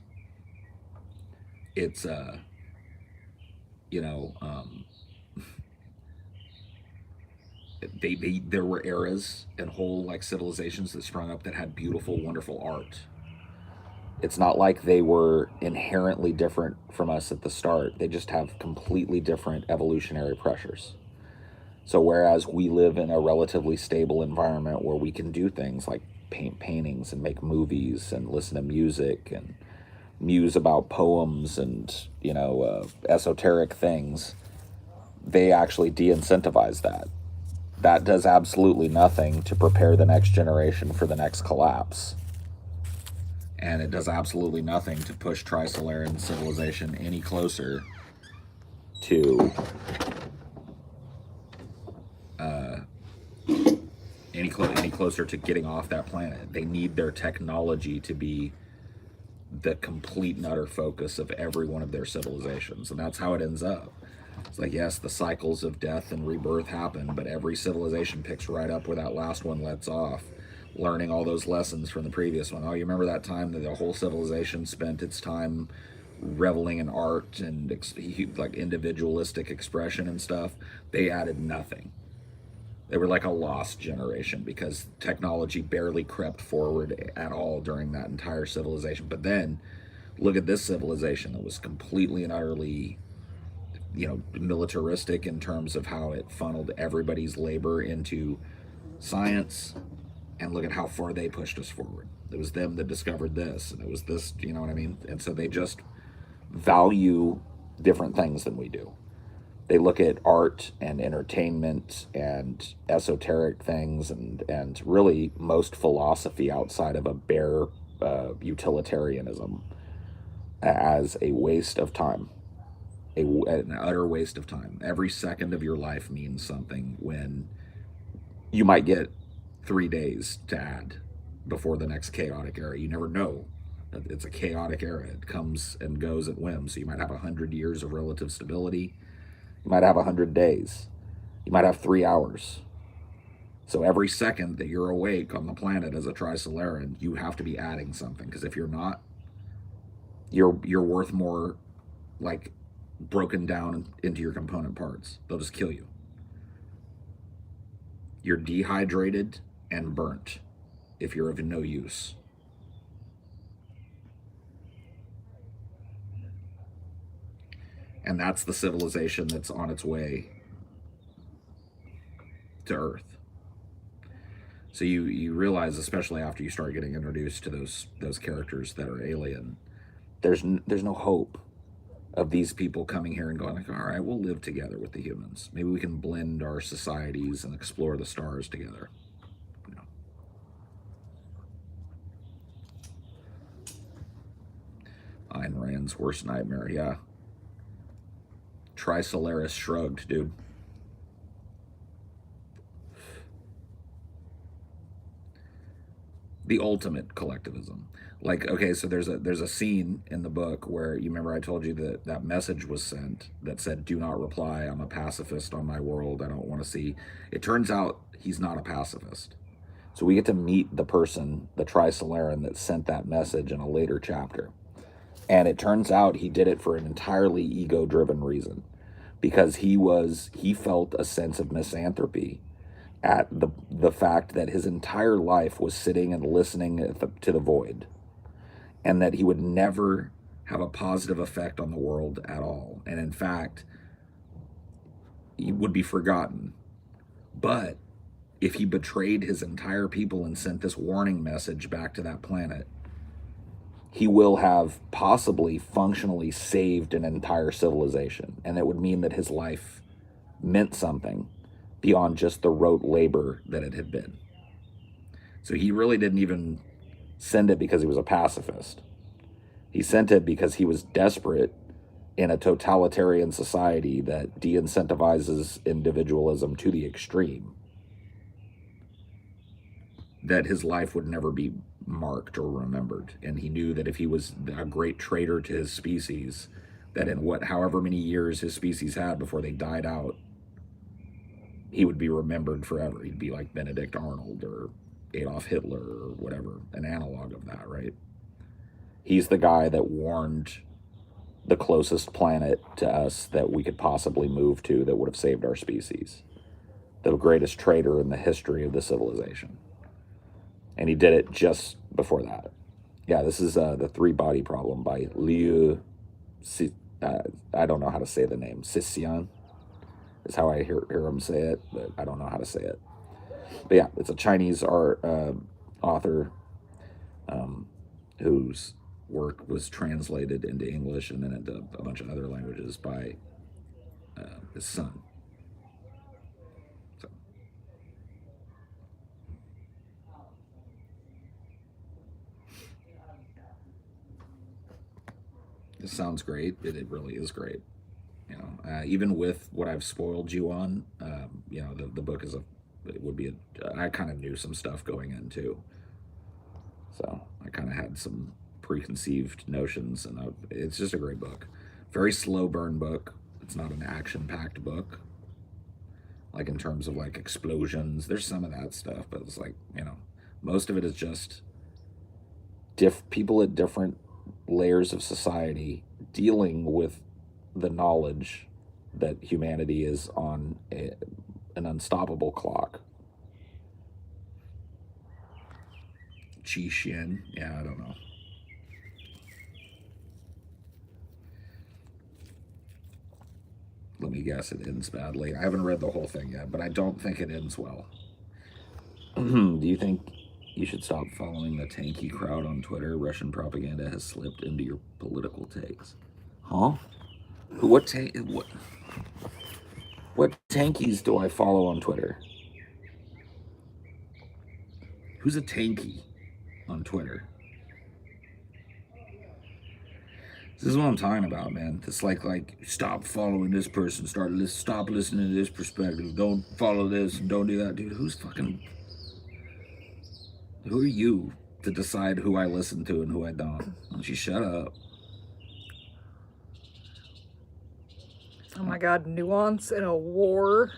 it's, you know, there were eras and whole like civilizations that sprung up that had beautiful, wonderful art. It's not like they were inherently different from us at the start. They just have completely different evolutionary pressures. So whereas we live in a relatively stable environment where we can do things like paint paintings and make movies and listen to music and muse about poems and, you know, esoteric things, they actually de-incentivize that. That does absolutely nothing to prepare the next generation for the next collapse. And it does absolutely nothing to push Trisolaran civilization any closer to any closer to getting off that planet. They need their technology to be the complete and utter focus of every one of their civilizations, and that's how it ends up. It's like, yes, the cycles of death and rebirth happen, but every civilization picks right up where that last one lets off, learning all those lessons from the previous one. Oh, you remember that time that the whole civilization spent its time reveling in art and like individualistic expression and stuff? They added nothing. They were like a lost generation because technology barely crept forward at all during that entire civilization. But then look at this civilization that was completely and utterly, you know, militaristic in terms of how it funneled everybody's labor into science, and look at how far they pushed us forward. It was them that discovered this, and it was this, you know what I mean? And so they just value different things than we do. They look at art and entertainment and esoteric things and really most philosophy outside of a bare utilitarianism as a waste of time, an utter waste of time. Every second of your life means something when you might get 3 days to add before the next chaotic era. You never know. It's a chaotic era. It comes and goes at whim. So you might have 100 years of relative stability. You might have 100 days. You might have 3 hours. So every second that you're awake on the planet as a Trisolaran, you have to be adding something. Because if you're not, you're worth more like broken down into your component parts. They'll just kill you. You're dehydrated and burnt if you're of no use. And that's the civilization that's on its way to Earth. So you realize, especially after you start getting introduced to those characters that are alien, there's no hope of these people coming here and going like, all right, we'll live together with the humans. Maybe we can blend our societies and explore the stars together. You know. Ayn Rand's worst nightmare, yeah. Trisolaris shrugged, dude. The ultimate collectivism. Like, okay, so there's a scene in the book where, you remember I told you that that message was sent that said, do not reply, I'm a pacifist on my world, I don't want to see. It turns out he's not a pacifist. So we get to meet the person, the Trisolaran, that sent that message in a later chapter. And it turns out he did it for an entirely ego-driven reason, because he felt a sense of misanthropy at the fact that his entire life was sitting and listening to the void, and that he would never have a positive effect on the world at all. And in fact, he would be forgotten. But if he betrayed his entire people and sent this warning message back to that planet, he will have possibly functionally saved an entire civilization. And it would mean that his life meant something beyond just the rote labor that it had been. So he really didn't even send it because he was a pacifist. He sent it because he was desperate in a totalitarian society that de-incentivizes individualism to the extreme, that his life would never be marked or remembered. And he knew that if he was a great traitor to his species, that in however many years his species had before they died out, he would be remembered forever. He'd be like Benedict Arnold or Adolf Hitler or whatever, an analog of that, right? He's the guy that warned the closest planet to us that we could possibly move to that would have saved our species. The greatest traitor in the history of the civilization. And he did it just before that. Yeah, this is The Three Body Problem by Liu, I don't know how to say the name, Cixcian is how I hear him say it, but I don't know how to say it. But yeah, it's a Chinese author whose work was translated into English and then into a bunch of other languages by his son. So. This sounds great. It really is great. You know, even with what I've spoiled you on, you know, the book is I kind of knew some stuff going in too. So I kind of had some preconceived notions, and it's just a great book. Very slow burn book. It's not an action-packed book. Like in terms of like explosions, there's some of that stuff, but it's like, you know, most of it is just people at different layers of society dealing with the knowledge that humanity is on an unstoppable clock. Qi Xian, yeah, I don't know. Let me guess, it ends badly. I haven't read the whole thing yet, but I don't think it ends well. Do you think you should stop following the tanky crowd on Twitter? Russian propaganda has slipped into your political takes. Huh? What tankies do I follow on Twitter? Who's a tanky on Twitter? This is what I'm talking about, man. It's like stop following this person, stop listening to this perspective, don't follow this, and don't do that, dude. Who are you to decide who I listen to and who I don't? Why don't you shut up? Oh my God, nuance in a war.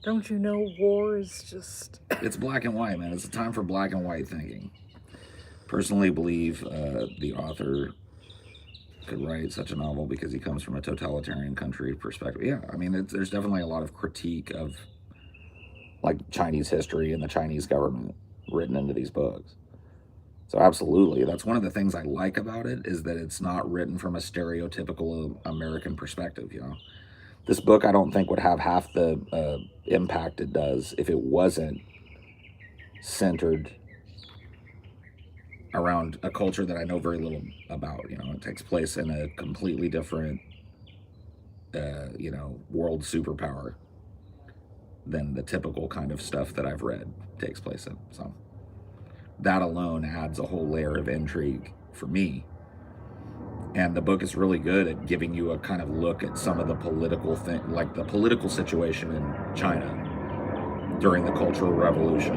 Don't you know war is just... It's black and white, man. It's a time for black and white thinking. Personally believe the author could write such a novel because he comes from a totalitarian country perspective. Yeah, I mean, there's definitely a lot of critique of like Chinese history and the Chinese government written into these books. So absolutely, that's one of the things I like about it, is that it's not written from a stereotypical American perspective. You know, this book I don't think would have half the impact it does if it wasn't centered around a culture that I know very little about. You know, it takes place in a completely different, you know, world superpower than the typical kind of stuff that I've read takes place in. So that alone adds a whole layer of intrigue for me. And the book is really good at giving you a kind of look at some of the political like the political situation in China during the Cultural Revolution.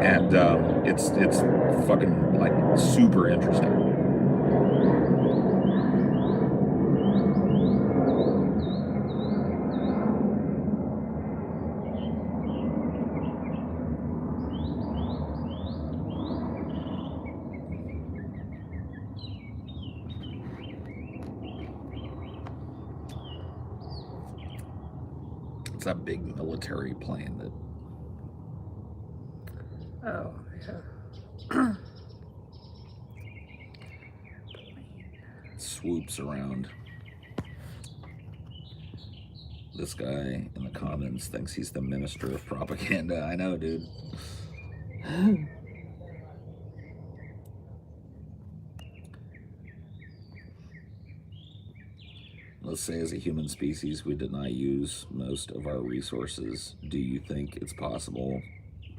And it's fucking like super interesting. It's that big military plane that... Oh, yeah. swoops around. This guy in the comments thinks he's the minister of propaganda. I know, dude. let's say as a human species, we did not use most of our resources. Do you think it's possible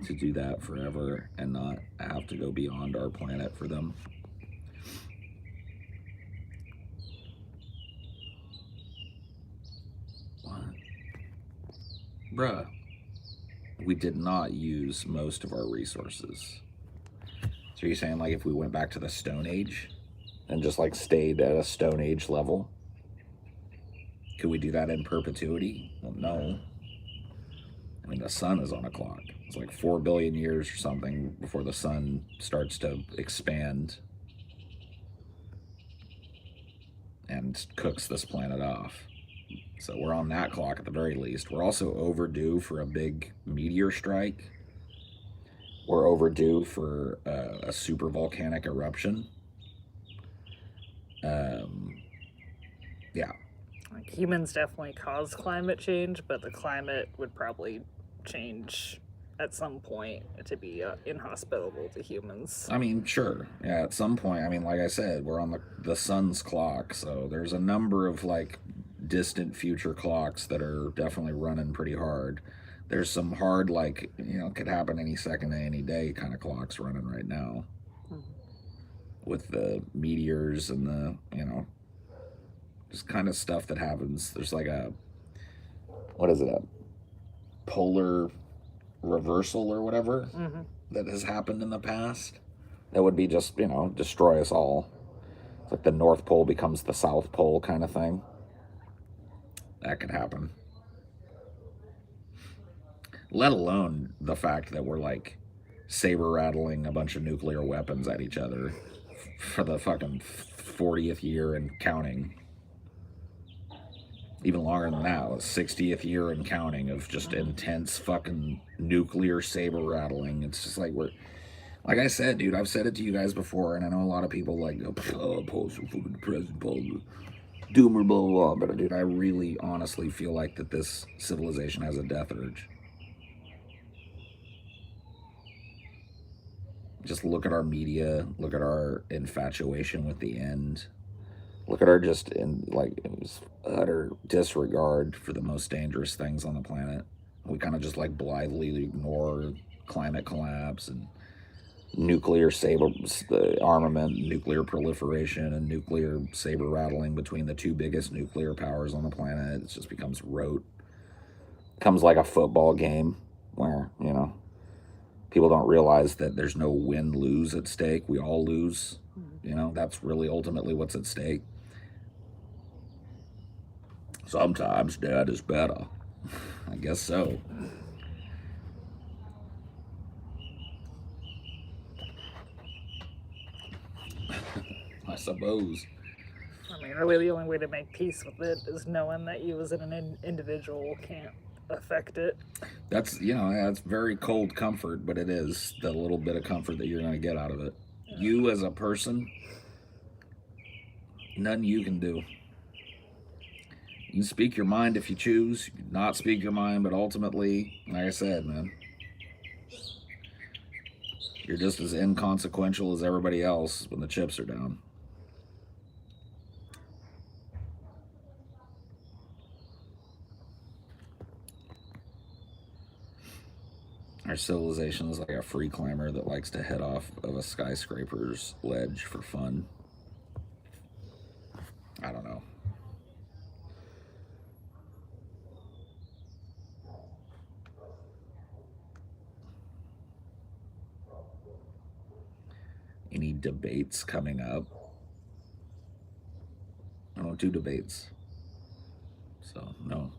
to do that forever and not have to go beyond our planet for them? What? Bruh, we did not use most of our resources. So you're saying like if we went back to the Stone Age and just like stayed at a Stone Age level, could we do that in perpetuity? Well, no. I mean, the sun is on a clock. It's like 4 billion years or something before the sun starts to expand and cooks this planet off. So we're on that clock at the very least. We're also overdue for a big meteor strike. We're overdue for a super volcanic eruption. Yeah. Like, humans definitely cause climate change, but the climate would probably change at some point to be inhospitable to humans. I mean, sure. Yeah, at some point. I mean, like I said, we're on the sun's clock, so there's a number of like distant future clocks that are definitely running pretty hard. There's some hard, like, could happen any second, any day kind of clocks running right now. With the meteors and the, just kind of stuff that happens. There's like a polar reversal or whatever that has happened in the past. That would be just, destroy us all. It's like the North Pole becomes the South Pole kind of thing. That could happen. Let alone the fact that we're like saber rattling a bunch of nuclear weapons at each other for the fucking 40th year and counting. Even longer than that, 60th year and counting of just intense fucking nuclear saber rattling. It's just like like I said, dude, I've said it to you guys before, and I know a lot of people like, Paul's so fucking depressing, Paul, doomer, blah, blah, blah. But dude, I really honestly feel like that this civilization has a death urge. Just look at our media, look at our infatuation with the end. Look at our utter disregard for the most dangerous things on the planet. We kind of just like blithely ignore climate collapse and nuclear armament, nuclear proliferation, and nuclear saber rattling between the two biggest nuclear powers on the planet. It just becomes rote. Becomes like a football game where, people don't realize that there's no win-lose at stake. We all lose. That's really ultimately what's at stake. Sometimes dead is better. I guess so. I suppose. I mean, really the only way to make peace with it is knowing that you as an individual can't affect it. That's, that's very cold comfort, but it is the little bit of comfort that you're going to get out of it. Yeah. You as a person, nothing you can do. You can speak your mind if you choose. You can not speak your mind, but ultimately, like I said, man, you're just as inconsequential as everybody else when the chips are down. Our civilization is like a free climber that likes to head off of a skyscraper's ledge for fun. I don't know. Any debates coming up? I don't do debates. So, no.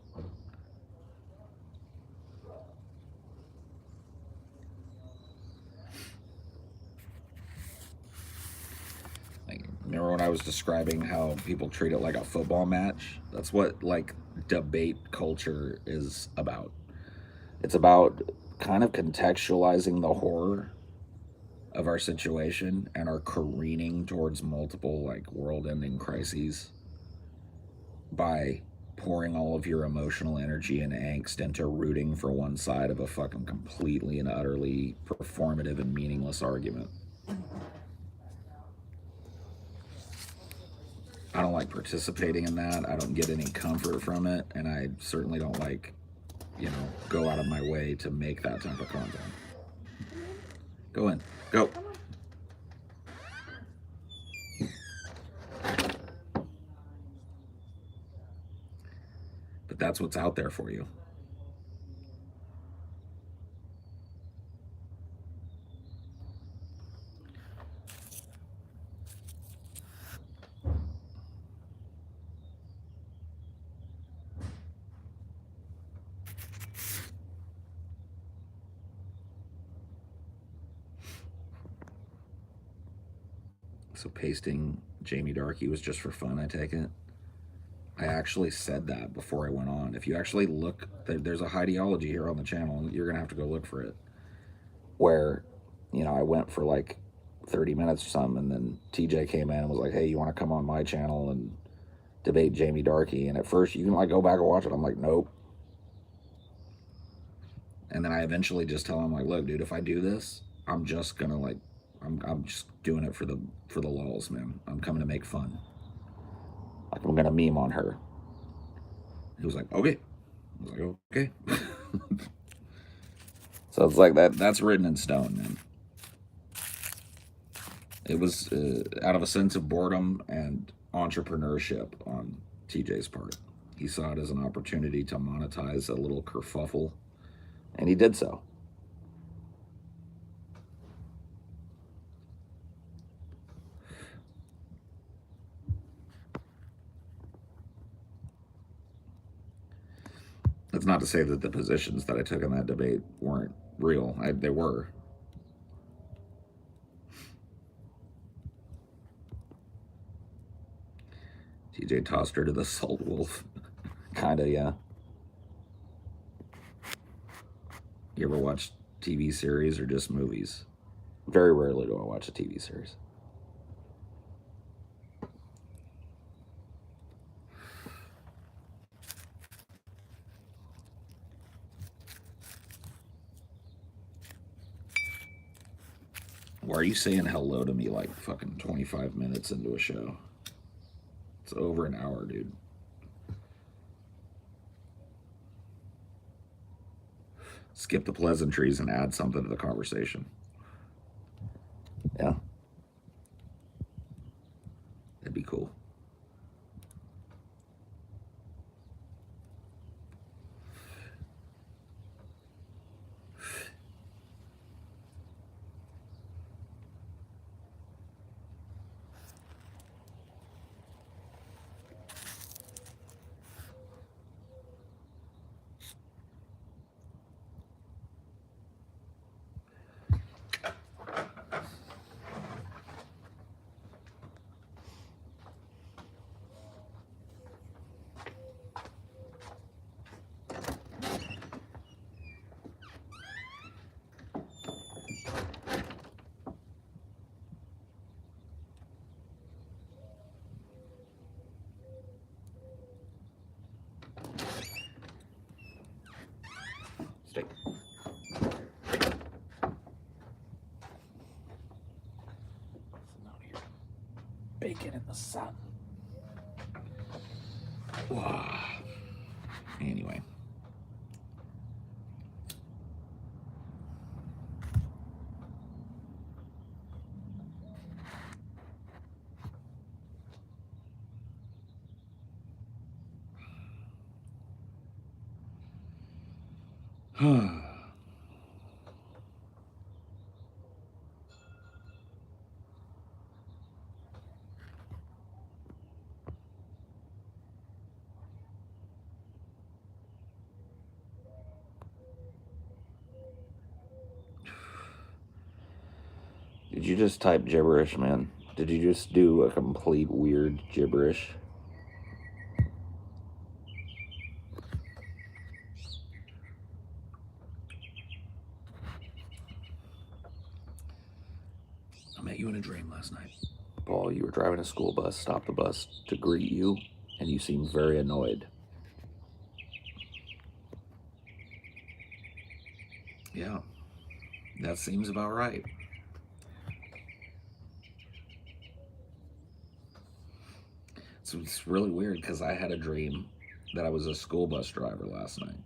Remember when I was describing how people treat it like a football match? That's what, like, debate culture is about. It's about kind of contextualizing the horror of our situation and our careening towards multiple, like, world-ending crises by pouring all of your emotional energy and angst into rooting for one side of a fucking completely and utterly performative and meaningless argument. I don't like participating in that. I don't get any comfort from it, and I certainly don't like, go out of my way to make that type of content. Go in. Go. But that's what's out there for you. So pasting Jamie Darkey was just for fun, I take it? I actually said that before I went on. If you actually look, there's a Highdeology here on the channel, and you're going to have to go look for it. Where, I went for like 30 minutes or something, and then TJ came in and was like, hey, you want to come on my channel and debate Jamie Darkey? And at first, you can like go back and watch it. I'm like, nope. And then I eventually just tell him like, look, dude, if I do this, I'm just gonna like, I'm just doing it for the lulz, man. I'm coming to make fun. Like I'm gonna meme on her. He was like, okay. I was like, okay. So it's like that's written in stone, man. It was out of a sense of boredom and entrepreneurship on TJ's part. He saw it as an opportunity to monetize a little kerfuffle, and he did so. That's not to say that the positions that I took in that debate weren't real. They were. TJ tossed her to the salt wolf. Kinda, yeah. You ever watch TV series or just movies? Very rarely do I watch a TV series. Why are you saying hello to me like fucking 25 minutes into a show? It's over an hour, dude. Skip the pleasantries and add something to the conversation. Yeah. That'd be cool. Steak. Bacon in the sun. Wow. Anyway. Did you just type gibberish, man? Did you just do a complete weird gibberish? I met you in a dream last night. Paul, you were driving a school bus, stopped the bus to greet you, and you seemed very annoyed. Yeah, that seems about right. It's it's really weird because I had a dream that I was a school bus driver last night,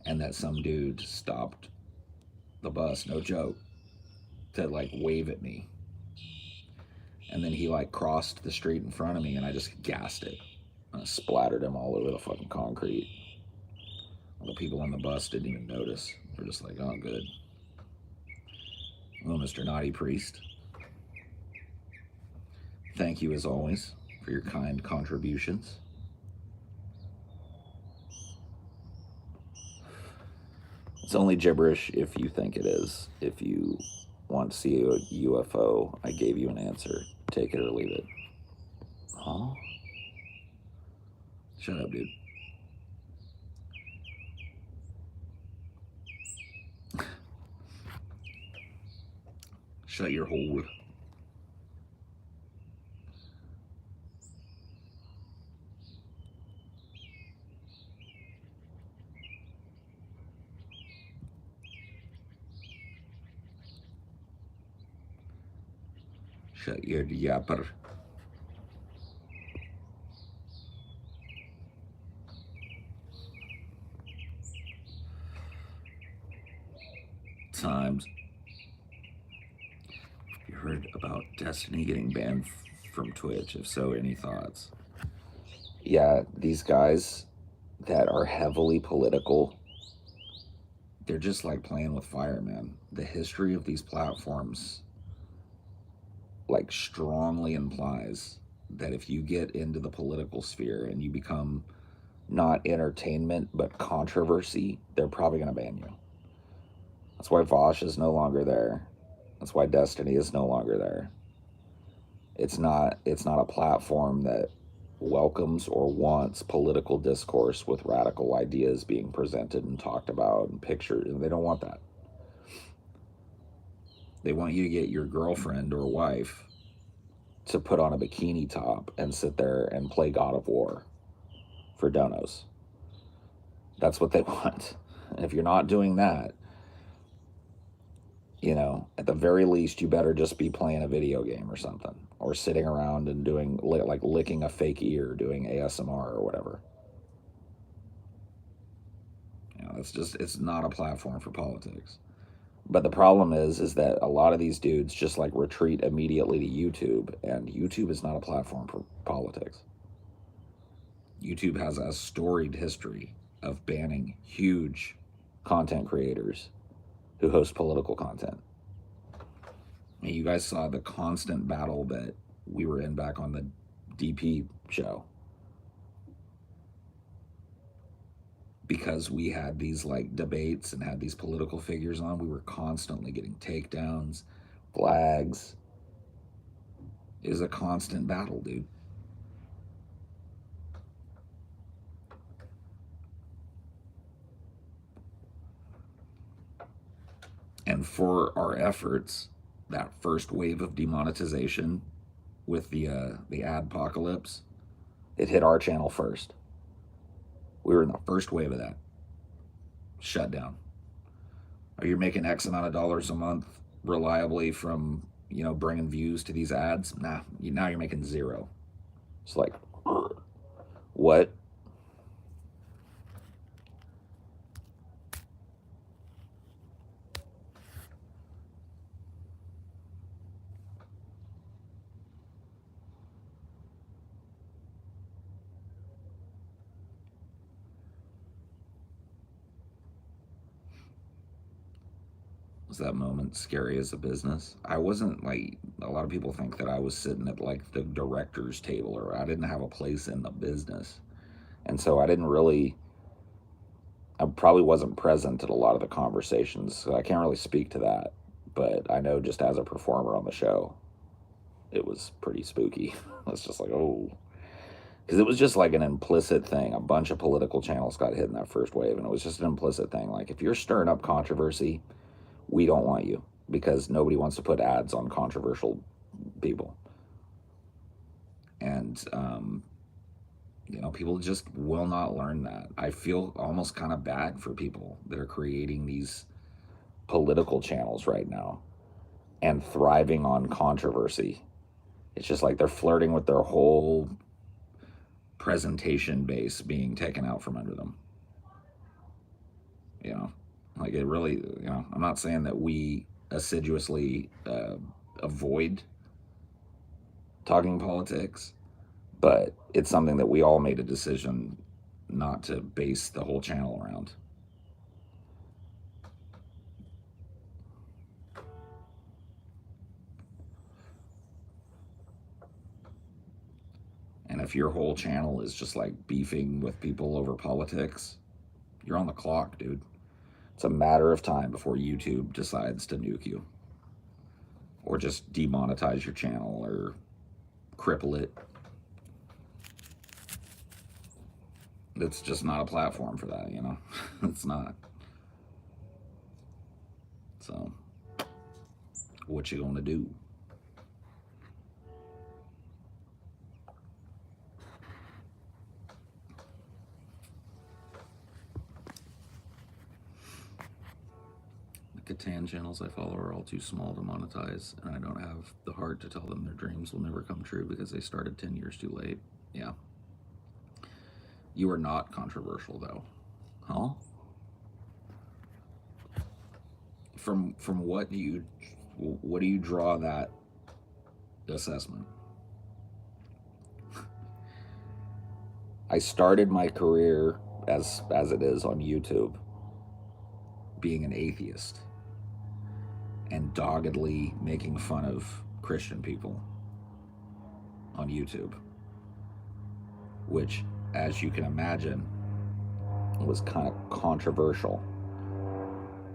and that some dude stopped the bus, no joke, to like wave at me, and then he like crossed the street in front of me, and I just gassed it. I splattered him all over the fucking concrete. The people on the bus didn't even notice. They're just like, oh, good. Well, Mr. Naughty Priest, thank you as always for your kind contributions. It's only gibberish if you think it is. If you want to see a UFO, I gave you an answer. Take it or leave it. Huh? Shut up, dude. Shut your hole. Shut your yapper. Times. You heard about Destiny getting banned from Twitch? If so, any thoughts? Yeah, these guys that are heavily political, they're just like playing with fire, man. The history of these platforms like strongly implies that if you get into the political sphere and you become not entertainment but controversy, they're probably going to ban you. That's why Vosh is no longer there. That's why Destiny is no longer there. It's not a platform that welcomes or wants political discourse with radical ideas being presented and talked about and pictured. And they don't want that. They want you to get your girlfriend or wife to put on a bikini top and sit there and play God of War for donos. That's what they want. And if you're not doing that, you know, at the very least, you better just be playing a video game or something, or sitting around and doing like licking a fake ear, doing ASMR or whatever. You know, it's not a platform for politics. But the problem is that a lot of these dudes just like retreat immediately to YouTube, and YouTube is not a platform for politics. YouTube has a storied history of banning huge content creators who host political content. And you guys saw the constant battle that we were in back on the DP show, because we had these like debates and had these political figures on. We were constantly getting takedowns, flags. It was a constant battle, dude. And for our efforts, that first wave of demonetization with the adpocalypse, it hit our channel first. We were in the first wave of that. Shut down. Are you making X amount of dollars a month reliably from, you know, bringing views to these ads? Nah, now you're making zero. It's like, what? Was that moment scary as a business? I wasn't like, a lot of people think that I was sitting at like the director's table, or I didn't have a place in the business. And so I probably wasn't present at a lot of the conversations. So I can't really speak to that. But I know just as a performer on the show, it was pretty spooky. It's just like, oh. Because it was just like an implicit thing. A bunch of political channels got hit in that first wave, and it was just an implicit thing. Like, if you're stirring up controversy, we don't want you, because nobody wants to put ads on controversial people. And, you know, people just will not learn that. I feel almost kind of bad for people that are creating these political channels right now and thriving on controversy. It's just like they're flirting with their whole presentation base being taken out from under them. You know, like it really, you know, I'm not saying that we assiduously avoid talking politics, but it's something that we all made a decision not to base the whole channel around. And if your whole channel is just like beefing with people over politics, you're on the clock, dude. It's a matter of time before YouTube decides to nuke you or just demonetize your channel or cripple it. It's just not a platform for that, you know? It's not. So, what you gonna do? The Catan channels I follow are all too small to monetize, and I don't have the heart to tell them their dreams will never come true because they started 10 years too late. Yeah. You are not controversial, though. Huh? From what do you draw that assessment? I started my career as it is on YouTube being an atheist and doggedly making fun of Christian people on YouTube, which, as you can imagine, was kind of controversial.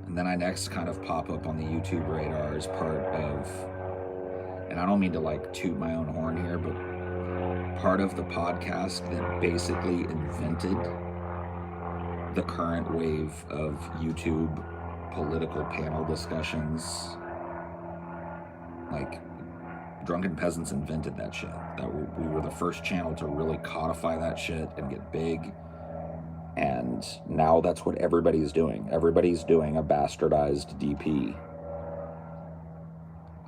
And then I next kind of pop up on the YouTube radar as part of, and I don't mean to like toot my own horn here, but part of the podcast that basically invented the current wave of YouTube political panel discussions. Like, Drunken Peasants invented that shit. We were the first channel to really codify that shit and get big. And now that's what everybody's doing. Everybody's doing a bastardized DP.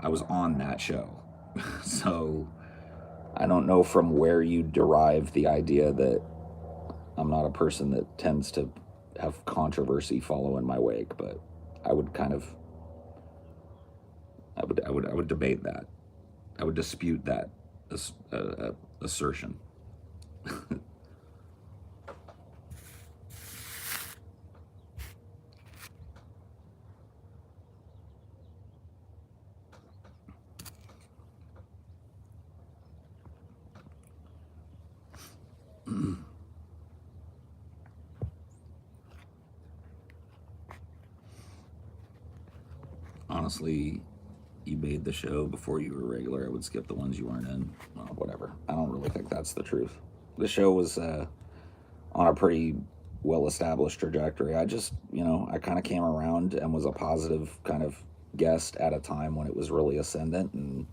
I was on that show. So I don't know from where you derive the idea that I'm not a person that tends to have controversy follow in my wake, but I would kind of, I would debate that. I would dispute that assertion. Honestly, you made the show before you were regular. I would skip the ones you weren't in. Well, whatever. I don't really think that's the truth. The show was on a pretty well-established trajectory. I just, you know, I kind of came around and was a positive kind of guest at a time when it was really ascendant, and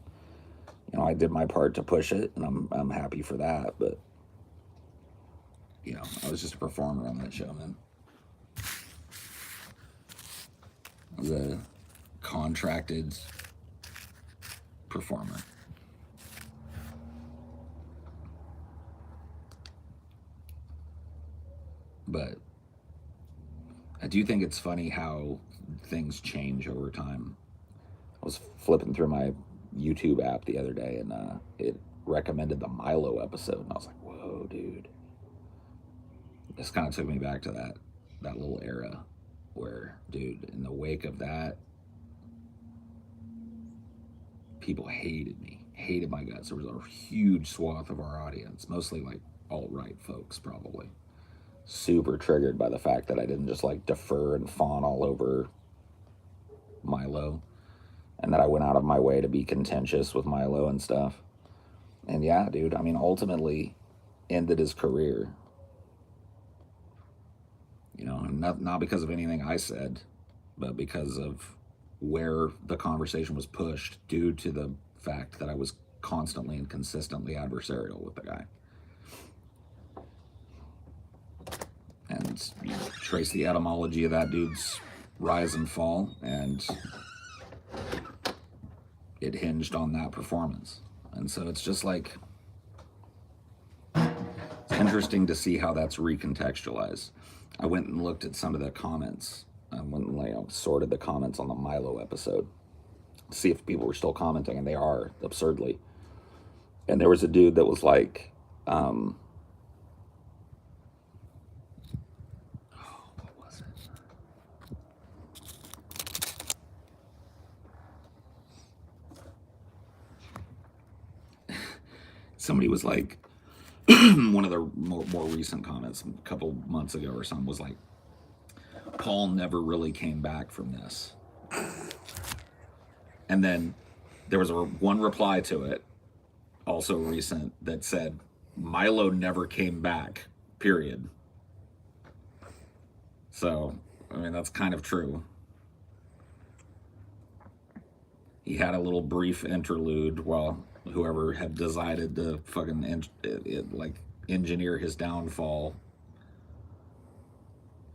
you know, I did my part to push it, and I'm happy for that. But you know, I was just a performer on that show, man. I was a contracted performer. But I do think it's funny how things change over time. I was flipping through my YouTube app the other day, and it recommended the Milo episode, and I was like, whoa, dude. This kind of took me back to that little era where, dude, in the wake of that, people hated me, hated my guts. There was a huge swath of our audience, mostly like alt-right folks, probably, super triggered by the fact that I didn't just like defer and fawn all over Milo, and that I went out of my way to be contentious with Milo and stuff. And yeah, dude, I mean, ultimately ended his career. You know, not because of anything I said, but because of where the conversation was pushed due to the fact that I was constantly and consistently adversarial with the guy. And you know, trace the etymology of that dude's rise and fall, and it hinged on that performance. And so it's just like, it's interesting to see how that's recontextualized. I went and looked at some of the comments. I went and sorted the comments on the Milo episode to see if people were still commenting, and they are, absurdly. And there was a dude that was like, what was it? Somebody was like, one of the more recent comments a couple months ago or something was like, Paul never really came back from this. And then there was one reply to it, also recent, that said, Milo never came back, period. So, I mean, that's kind of true. He had a little brief interlude while whoever had decided to fucking engineer his downfall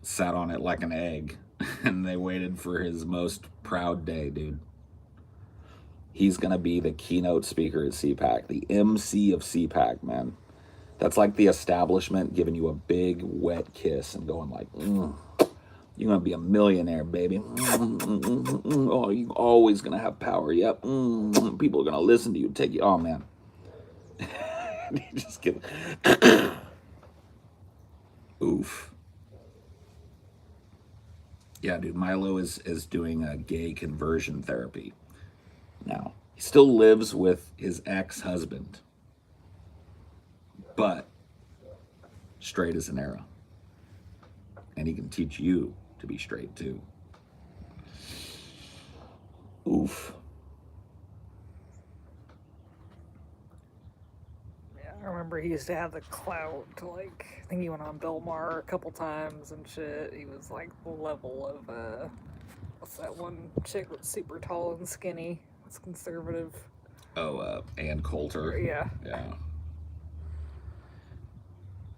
sat on it like an egg, and they waited for his most proud day, dude. He's gonna be the keynote speaker at CPAC, the MC of CPAC, man. That's like the establishment giving you a big wet kiss and going like, you're gonna be a millionaire, baby. Oh, you're always gonna have power. Yep. People are gonna listen to you, take you. Oh man. You just get oof. Yeah, dude. Milo is doing a gay conversion therapy now. He still lives with his ex-husband, but straight as an arrow, and he can teach you to be straight too. Oof. Yeah, I remember he used to have the clout to like, I think he went on Bill Maher a couple times and shit. He was like the level of what's that one chick that's super tall and skinny? It's conservative. Oh, Ann Coulter. Yeah. Yeah. I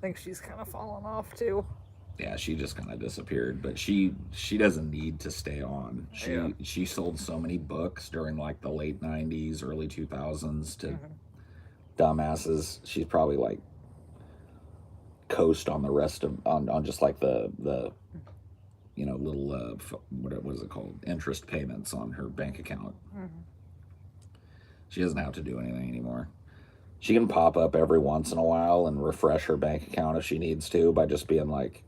think she's kind of fallen off too. Yeah, she just kind of disappeared, but she doesn't need to stay on. She sold so many books during like the late 90s, early 2000s to dumbasses. She's probably like coast on the rest of on just like the little what was it called, interest payments on her bank account. She doesn't have to do anything anymore. She can pop up every once in a while and refresh her bank account if she needs to by just being like,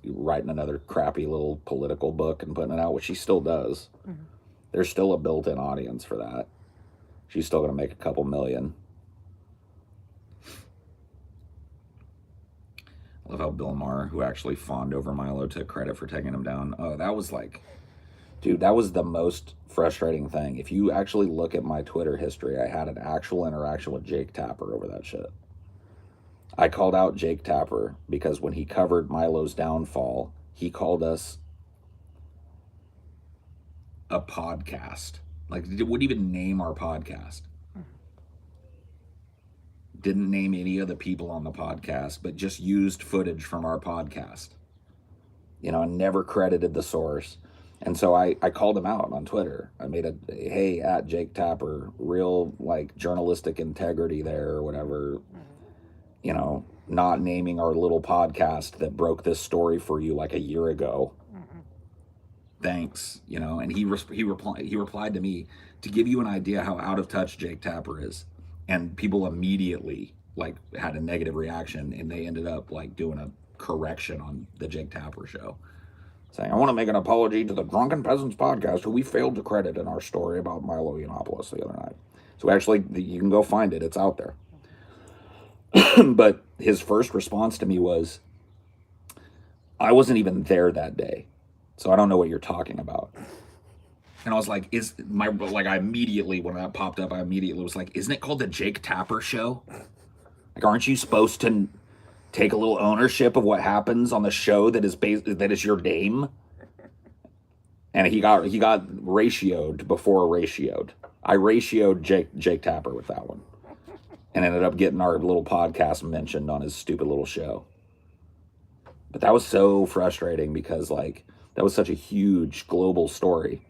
writing another crappy little political book and putting it out, which she still does. There's still a built-in audience for that. She's still going to make a couple million. I love how Bill Maher, who actually fawned over Milo, took credit for taking him down. Oh, that was like, dude, that was the most frustrating thing. If you actually look at my Twitter history, I had an actual interaction with Jake Tapper over that shit. I called out Jake Tapper because when he covered Milo's downfall, he called us a podcast. Like, wouldn't even name our podcast. Didn't name any of the people on the podcast, but just used footage from our podcast. And never credited the source. And so I called him out on Twitter. I made a, hey, at Jake Tapper, real, like, journalistic integrity there or whatever. Not naming our little podcast that broke this story for you like a year ago. Thanks, and he replied to me to give you an idea how out of touch Jake Tapper is. And people immediately like had a negative reaction, and they ended up like doing a correction on the Jake Tapper show, saying, I want to make an apology to the Drunken Peasants podcast, who we failed to credit in our story about Milo Yiannopoulos the other night. So actually, you can go find it. It's out there. But his first response to me was, I wasn't even there that day, so I don't know what you're talking about. And I was like, I immediately, when that popped up, I immediately was like, isn't it called the Jake Tapper show? Like, aren't you supposed to take a little ownership of what happens on the show that is your name? And he got ratioed before ratioed. I ratioed Jake Tapper with that one. And ended up getting our little podcast mentioned on his stupid little show. But that was so frustrating because, like, that was such a huge global story.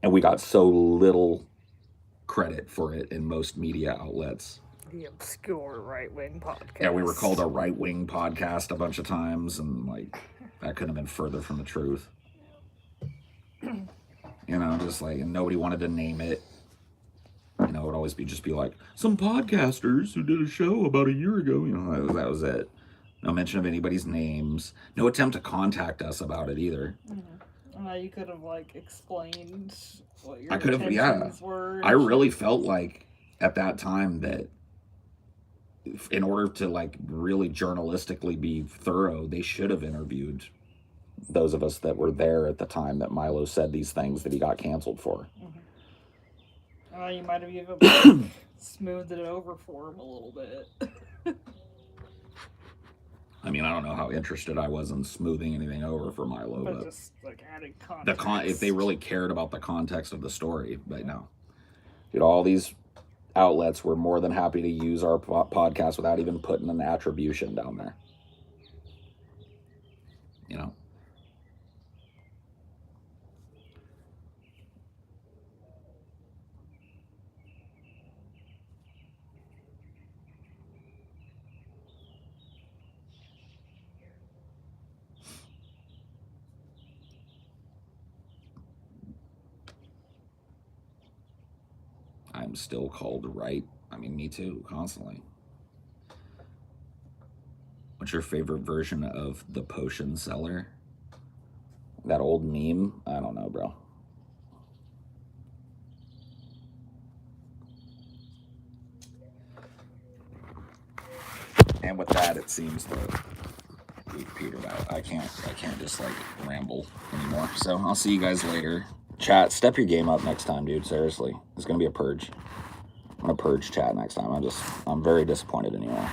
And we got so little credit for it in most media outlets. The obscure right-wing podcast. Yeah, we were called a right-wing podcast a bunch of times, and like that couldn't have been further from the truth. You know, just like, and nobody wanted to name it. You know, it would always just be like, some podcasters who did a show about a year ago. You know, that was it. No mention of anybody's names. No attempt to contact us about it either. You could have like explained what your intentions were. I really felt like at that time that in order to like really journalistically be thorough, they should have interviewed those of us that were there at the time that Milo said these things that he got canceled for. You might have even smoothed it over for him a little bit. I mean, I don't know how interested I was in smoothing anything over for Milo, but just like adding context. If they really cared about the context of the story, but no. Dude, all these outlets were more than happy to use our podcast without even putting an attribution down there. You know? I'm still called right. I mean, me too, constantly. What's your favorite version of the potion seller? That old meme? I don't know, bro. And with that, it seems that we've petered out. I can't just like ramble anymore. So I'll see you guys later. Chat, step your game up next time, dude. Seriously, it's gonna be a purge. I'm gonna purge chat next time. I'm very disappointed in you all.